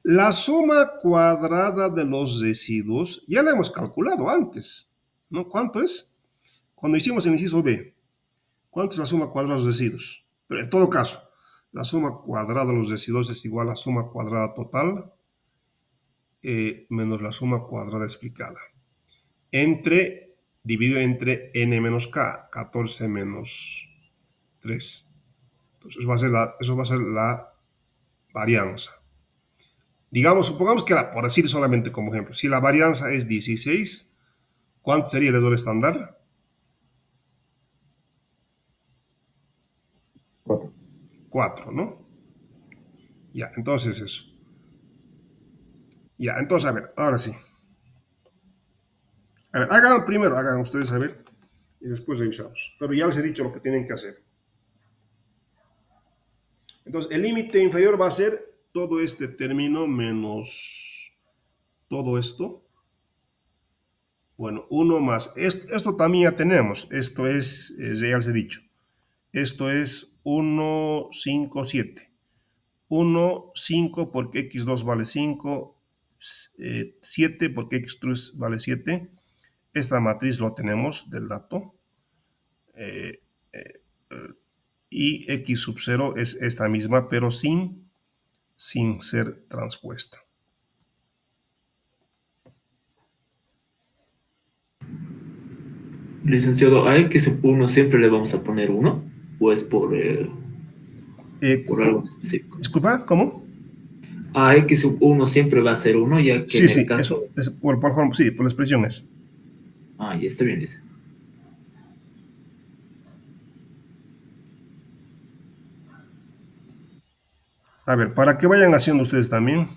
La suma cuadrada de los residuos ya la hemos calculado antes, ¿no? ¿Cuánto es? Cuando hicimos el inciso B, ¿cuánto es la suma cuadrada de los residuos? Pero en todo caso, la suma cuadrada de los residuos es igual a suma cuadrada total menos la suma cuadrada explicada. Dividido entre n menos k, 14 menos 3. Entonces eso va a ser la varianza. Digamos, supongamos que, por decir solamente como ejemplo, si la varianza es 16, ¿cuánto sería el error estándar? 4, ¿no? Ya, entonces eso. Ya, entonces, a ver, ahora sí. A ver, hagan ustedes a ver, y después revisamos. Pero ya les he dicho lo que tienen que hacer. Entonces, el límite inferior va a ser todo este término menos todo esto. Bueno, 1 más. Esto también ya tenemos. Esto ya les he dicho. Esto es 1, 5, 7. 1, 5 porque x2 vale 5. 7 porque x3 vale 7. Esta matriz lo tenemos del dato. Y x sub 0 es esta misma, pero sin ser transpuesta. Licenciado, ¿a X sub 1 siempre le vamos a poner 1? ¿O es por algo específico? Disculpa, ¿cómo? A X sub 1 siempre va a ser 1, ya que en el caso... por la expresión es. Ah, ya está bien, dice. A ver, para que vayan haciendo ustedes también,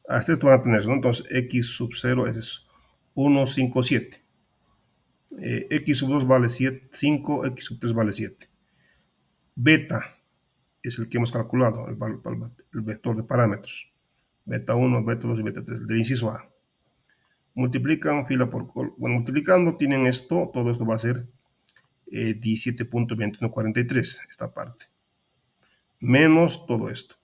hasta esto van a tener, ¿no? Entonces, x sub 0 es 1, 5, 7. X sub 2 vale 5, x sub 3 vale 7. Beta es el que hemos calculado, el vector de parámetros. Beta 1, beta 2 y beta 3, del inciso A. Multiplican fila por bueno, multiplicando tienen esto, todo esto va a ser 17.2143, esta parte. Menos todo esto.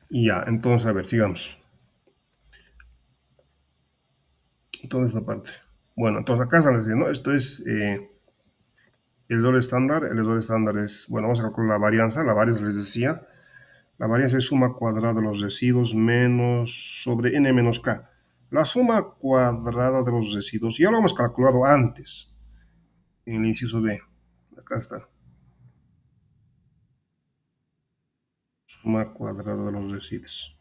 Y ya, entonces, a ver, sigamos. Toda esta parte. Bueno, entonces acá están diciendo, esto es el error estándar. El error estándar es, bueno, vamos a calcular la varianza. La varianza les decía, la varianza es suma cuadrada de los residuos menos sobre n menos k. La suma cuadrada de los residuos, ya lo hemos calculado antes, en el inciso B. Acá está. Suma cuadrada de los residuos.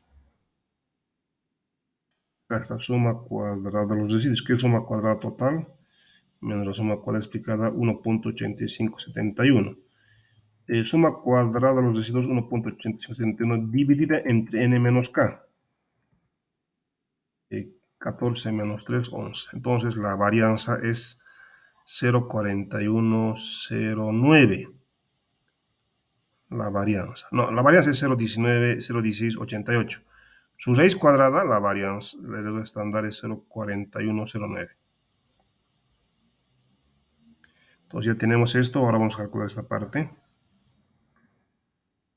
Acá está, suma cuadrada de los residuos. ¿Qué es suma cuadrada total? Menos la suma cuadrada explicada 1.8571. Suma cuadrada de los residuos 1.8571 dividida entre n menos k. 14 menos 3, 11. Entonces la varianza es 0,4109. La varianza. No, la varianza es 0,19, 0,1688. Su raíz cuadrada, la varianza, el error estándar es 0,4109. Entonces ya tenemos esto. Ahora vamos a calcular esta parte.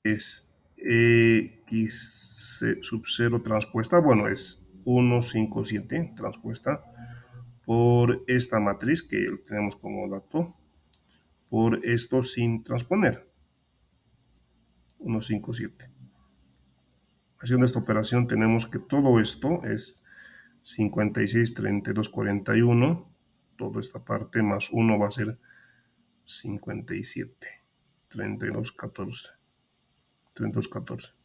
Es x sub 0 transpuesta, bueno, es 157 transpuesta por esta matriz que tenemos como dato, por esto sin transponer, 157. Haciendo esta operación tenemos que todo esto es 56, 32, 41, toda esta parte más 1 va a ser 57, 32, 14, 32, 14.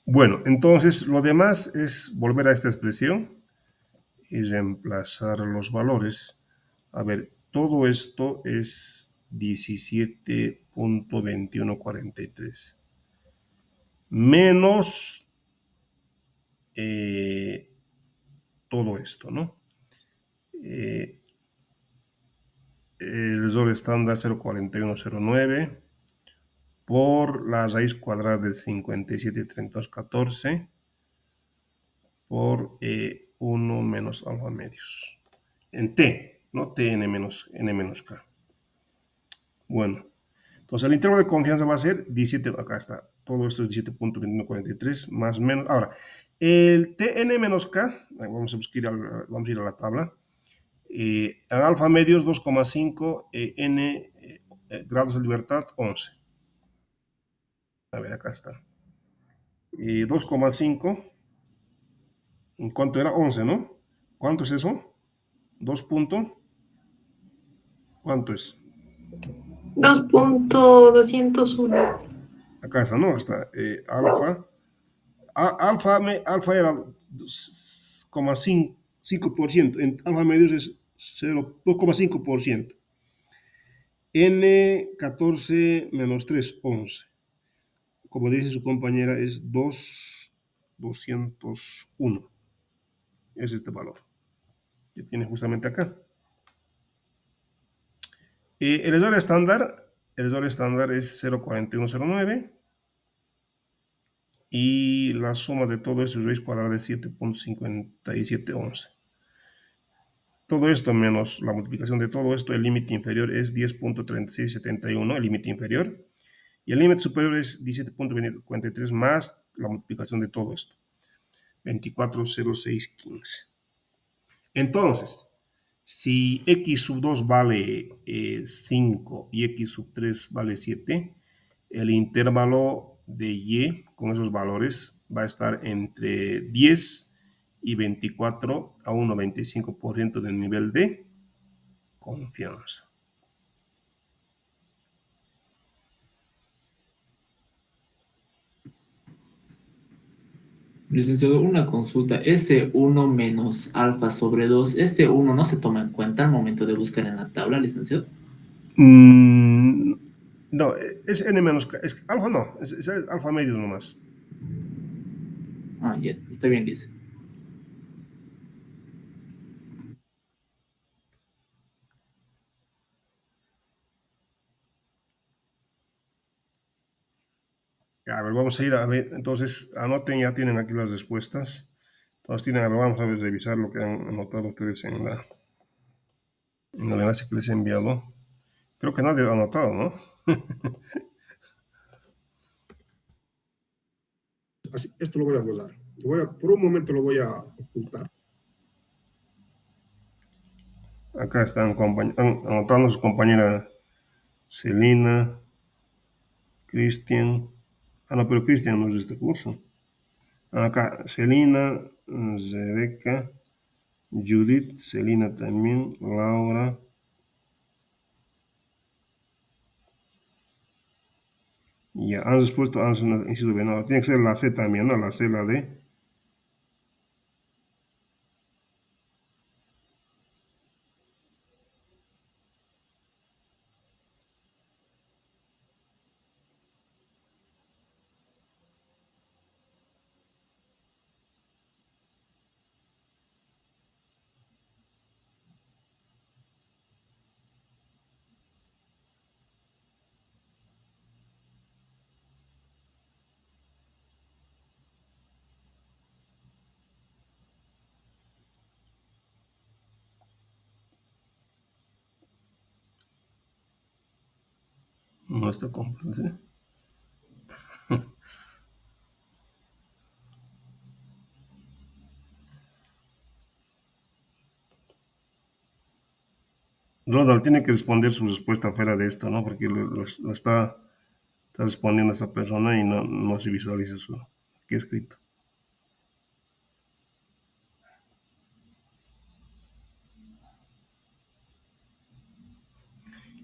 Bueno, entonces lo demás es volver a esta expresión y reemplazar los valores. A ver, todo esto es 17.2143 menos todo esto, ¿no? El error estándar 0,4109 por la raíz cuadrada de 57,3214 por 1 menos alfa medios. En t, no tn menos n menos k. Bueno, entonces el intervalo de confianza va a ser 17, acá está, todo esto es 17.2143 más o menos. Ahora, el tn menos k, vamos a ir a la tabla, en alfa medios 2,5, n grados de libertad 11. A ver, acá está. 2,5, ¿cuánto era? 11, ¿no? ¿Cuánto es eso? 2 punto, ¿cuánto es? 2.201. Acá está, ¿no? Hasta alfa. Alfa era 0,5%. En alfa medios es 2,5%. N 14 menos 3, 11. Como dice su compañera, es 201. Es este valor que tiene justamente acá. El error estándar es 0,4109 y la suma de todo eso es raíz cuadrada de 7.5711. Todo esto menos la multiplicación de todo esto, el límite inferior es 10.3671, el límite inferior, y el límite superior es 17.43 más la multiplicación de todo esto, 240615. Entonces, si x sub 2 vale 5 y x sub 3 vale 7, el intervalo de y con esos valores va a estar entre 10 y 24 a un 95% del nivel de confianza. Licenciado, una consulta. Ese 1 menos alfa sobre 2, ese 1 no se toma en cuenta al momento de buscar en la tabla, licenciado. No, es n menos k. Es alfa no, es alfa medio nomás. Ah, ya, está bien, dice. A ver, vamos a ir a ver. Entonces, anoten, ya tienen aquí las respuestas. Entonces, vamos a revisar lo que han anotado ustedes en el enlace que les he enviado. Creo que nadie ha anotado, ¿no? Así, esto lo voy a borrar. Por un momento lo voy a ocultar. Acá están anotando su compañera Celina, Cristian. Ah, no, pero Cristian no es de este curso. Acá, Celina, Rebeca, Judith, Celina también, Laura. Ya, han respuesto, han inciso B. No, tiene que ser la C también, ¿no? La C, la D. No está completo. Ronald tiene que responder su respuesta fuera de esto, ¿no? Porque lo está respondiendo esta persona y no se visualiza su aquí escrito.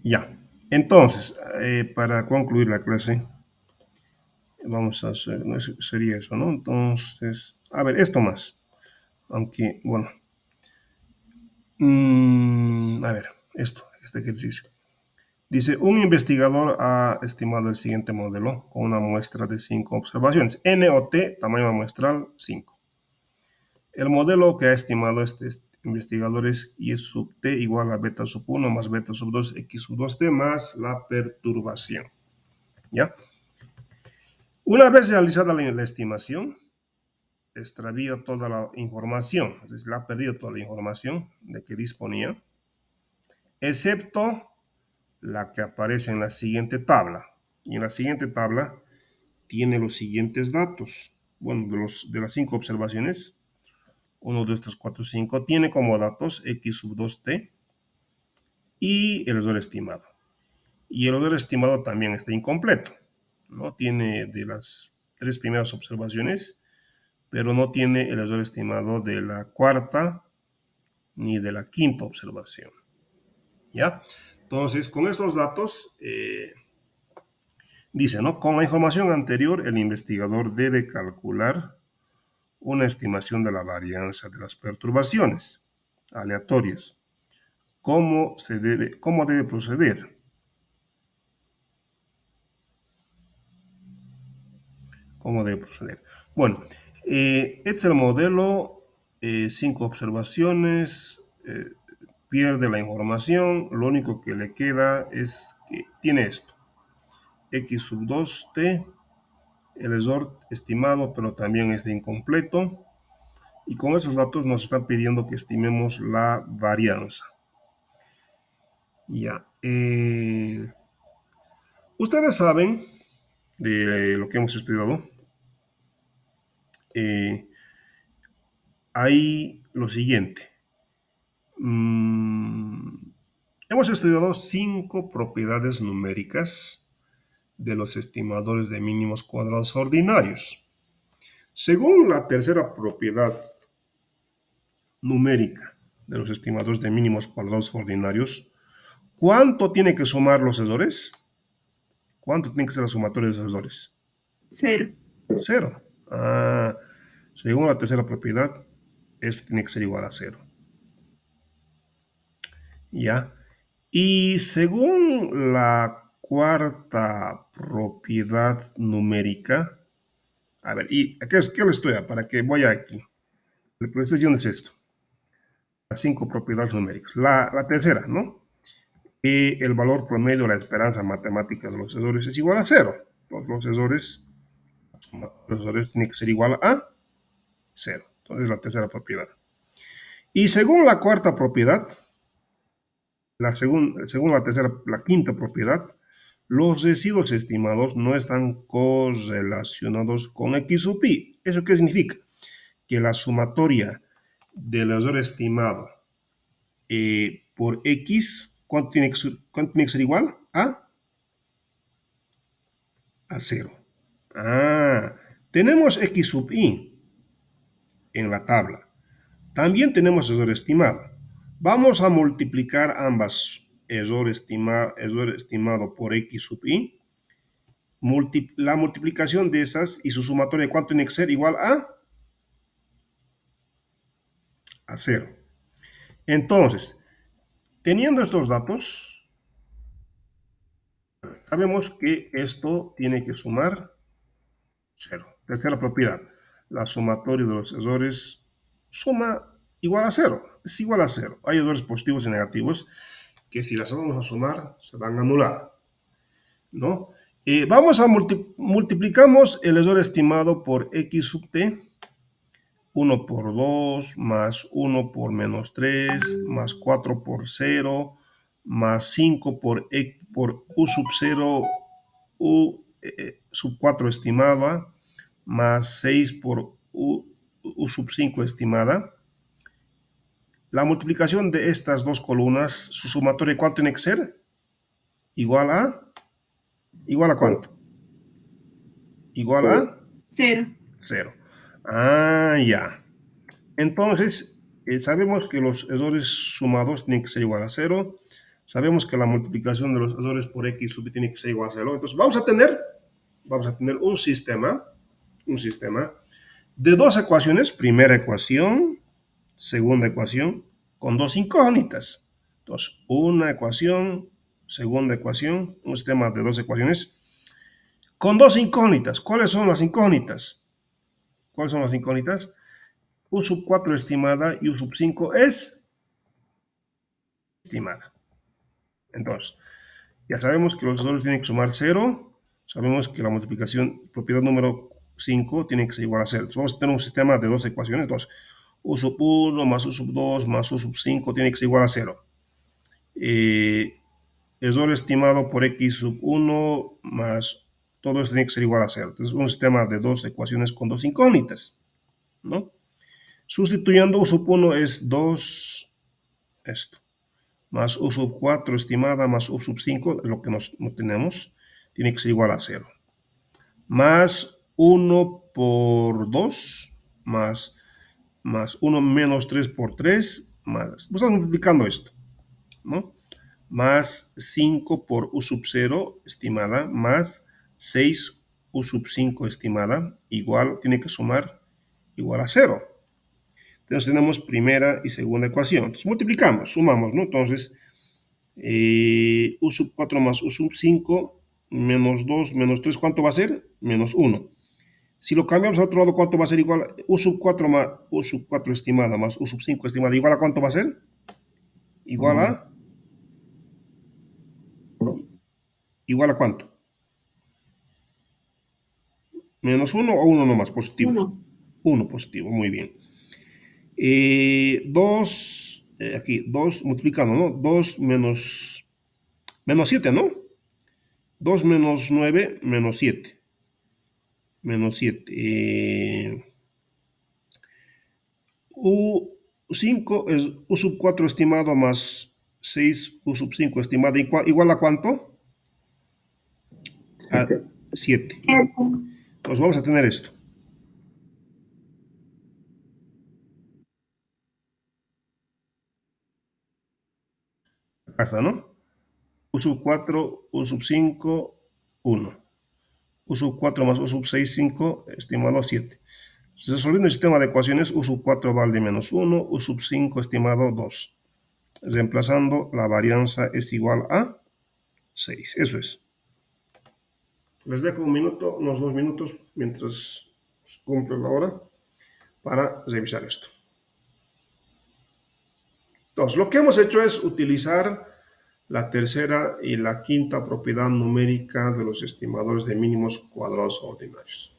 Ya. Entonces, para concluir la clase, vamos a hacer, sería eso, ¿no? Entonces, a ver, esto más. Aunque, bueno. A ver, este ejercicio. Dice, un investigador ha estimado el siguiente modelo con una muestra de 5 observaciones. N o T, tamaño muestral 5. El modelo que ha estimado este investigador es Y sub T igual a beta sub 1 más beta sub 2, X sub 2T más la perturbación. ¿Ya? Una vez realizada la estimación, extravía toda la información, es decir, ha perdido toda la información de que disponía, excepto la que aparece en la siguiente tabla. Y en la siguiente tabla tiene los siguientes datos. Bueno, de las 5 observaciones, 1, 2, 3, 4, 5, tiene como datos X sub 2T y el error estimado. Y el error estimado también está incompleto. No tiene de las 3 primeras observaciones, pero no tiene el error estimado de la cuarta ni de la quinta observación. ¿Ya? Entonces, con estos datos, dice, ¿no? Con la información anterior, el investigador debe calcular una estimación de la varianza de las perturbaciones aleatorias. ¿Cómo debe proceder? ¿Cómo debe proceder? Bueno, este es el modelo, 5 observaciones, pierde la información, lo único que le queda es que tiene esto, X sub 2T, el error estimado, pero también es de incompleto, y con esos datos nos están pidiendo que estimemos la varianza. Ya, ustedes saben de lo que hemos estudiado, hay lo siguiente. Hemos estudiado 5 propiedades numéricas de los estimadores de mínimos cuadrados ordinarios. Según la tercera propiedad numérica de los estimadores de mínimos cuadrados ordinarios, ¿cuánto tiene que sumar los errores? ¿Cuánto tiene que ser la sumatoria de los errores? 0. 0. Según la tercera propiedad, esto tiene que ser igual a 0. ¿Ya? Y según la cuarta propiedad numérica, a ver, ¿y qué le estoy? Para que vaya aquí. La proposición es esto. Las 5 propiedades numéricas. La tercera, ¿no? Y el valor promedio de la esperanza matemática de los errores es igual a 0. Los errores tienen que ser igual a 0. Entonces, la tercera propiedad. Y según la cuarta propiedad, según la quinta propiedad, los residuos estimados no están correlacionados con X sub I. ¿Eso qué significa? Que la sumatoria del error estimado por X, ¿cuánto tiene que ser igual? A 0. Tenemos X sub I en la tabla. También tenemos error estimado. Vamos a multiplicar ambas, error estimado por X sub I. La multiplicación de esas y su sumatoria, ¿cuánto tiene que ser? Igual a 0. Entonces, teniendo estos datos, sabemos que esto tiene que sumar 0. Tercera propiedad. La sumatoria de los errores suma igual a 0. Es igual a 0. Hay errores positivos y negativos que si las vamos a sumar se van a anular, ¿no? Vamos a multiplicamos el error estimado por X sub t. 1 por 2, más 1 por menos 3, más 4 por 0, más 5 por U sub 0, U sub 4 estimada, más 6 por U sub 5 estimada. La multiplicación de estas dos columnas, su sumatoria, ¿cuánto tiene que ser? ¿Igual a cuánto? ¿Igual a? 0. 0. Ya. Entonces, sabemos que los errores sumados tienen que ser igual a 0. Sabemos que la multiplicación de los errores por X sub tiene que ser igual a 0. Entonces, vamos a tener un sistema de dos ecuaciones. Primera ecuación, segunda ecuación, con dos incógnitas. Entonces, una ecuación, segunda ecuación, un sistema de dos ecuaciones con dos incógnitas. ¿Cuáles son las incógnitas? U sub 4 estimada y U sub 5 es estimada. Entonces, ya sabemos que los errores tienen que sumar 0. Sabemos que la multiplicación, propiedad número 5, tiene que ser igual a 0. Entonces, vamos a tener un sistema de dos ecuaciones. Entonces, U sub 1 más U sub 2 más U sub 5 tiene que ser igual a 0. Error estimado por X sub 1 más todo esto tiene que ser igual a 0. Entonces, un sistema de dos ecuaciones con dos incógnitas, ¿no? Sustituyendo U sub 1 es 2, esto, más U sub 4 estimada más U sub 5, lo que no tenemos, tiene que ser igual a 0. Más 1 por 2, más 1 menos 3 por 3, más, estamos multiplicando esto, ¿no? Más 5 por U sub 0 estimada, más 6 U sub 5 estimada, igual, tiene que sumar igual a 0. Entonces tenemos primera y segunda ecuación. Entonces multiplicamos, sumamos, ¿no? Entonces, U sub 4 más U sub 5, menos 2, menos 3, ¿cuánto va a ser? Menos 1. Si lo cambiamos al otro lado, ¿cuánto va a ser igual? U sub 4 más U sub 4 estimada más U sub 5 estimada, ¿igual a cuánto va a ser? Igual a... ¿Igual a cuánto? ¿Menos 1 o 1 nomás? Positivo. 1. 1 positivo, muy bien. 2, aquí, 2 multiplicando, ¿no? 2 menos 7, ¿no? 2 menos 9, menos 7. Menos 7. U5 es U sub 4 estimado más 6 U sub 5 estimado. ¿Igual a cuánto? A 7. Entonces vamos a tener esto. Acá está, ¿no? U sub 4, U sub 5, 1. U sub 4 más U sub 6, 5, estimado 7. Resolviendo el sistema de ecuaciones, U sub 4 vale menos 1, U sub 5 estimado 2. Reemplazando, la varianza es igual a 6. Eso es. Les dejo un minuto, unos 2 minutos, mientras cumple la hora, para revisar esto. Entonces, lo que hemos hecho es utilizar la tercera y la quinta propiedad numérica de los estimadores de mínimos cuadrados ordinarios.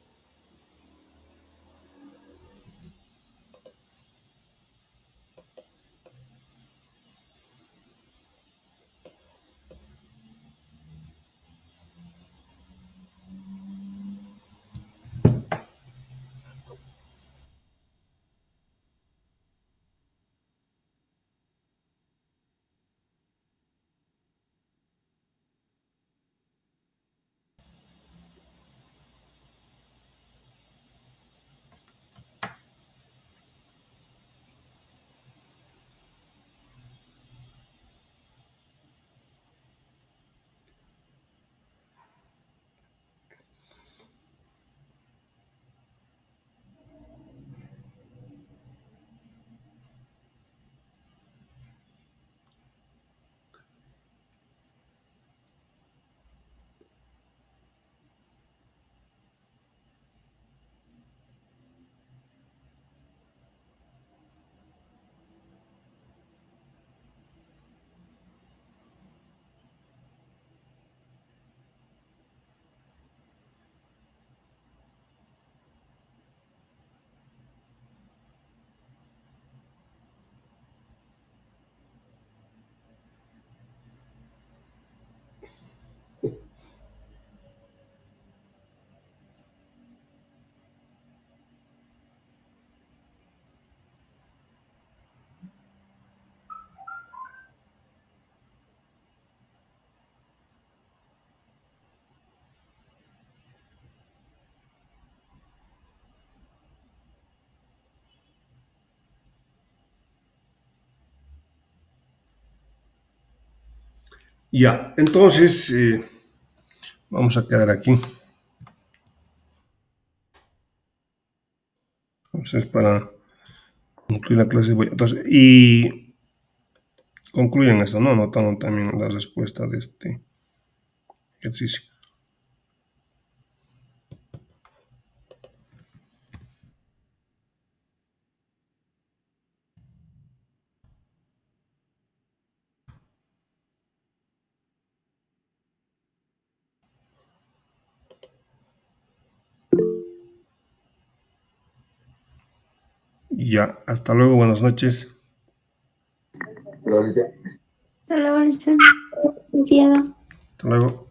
Ya, entonces vamos a quedar aquí. Entonces, para concluir la clase, entonces, y concluyen esto, ¿no? Anotando también la respuesta de este ejercicio. Ya, hasta luego, buenas noches. Lo dice. Hasta luego, licenciado. Hasta luego.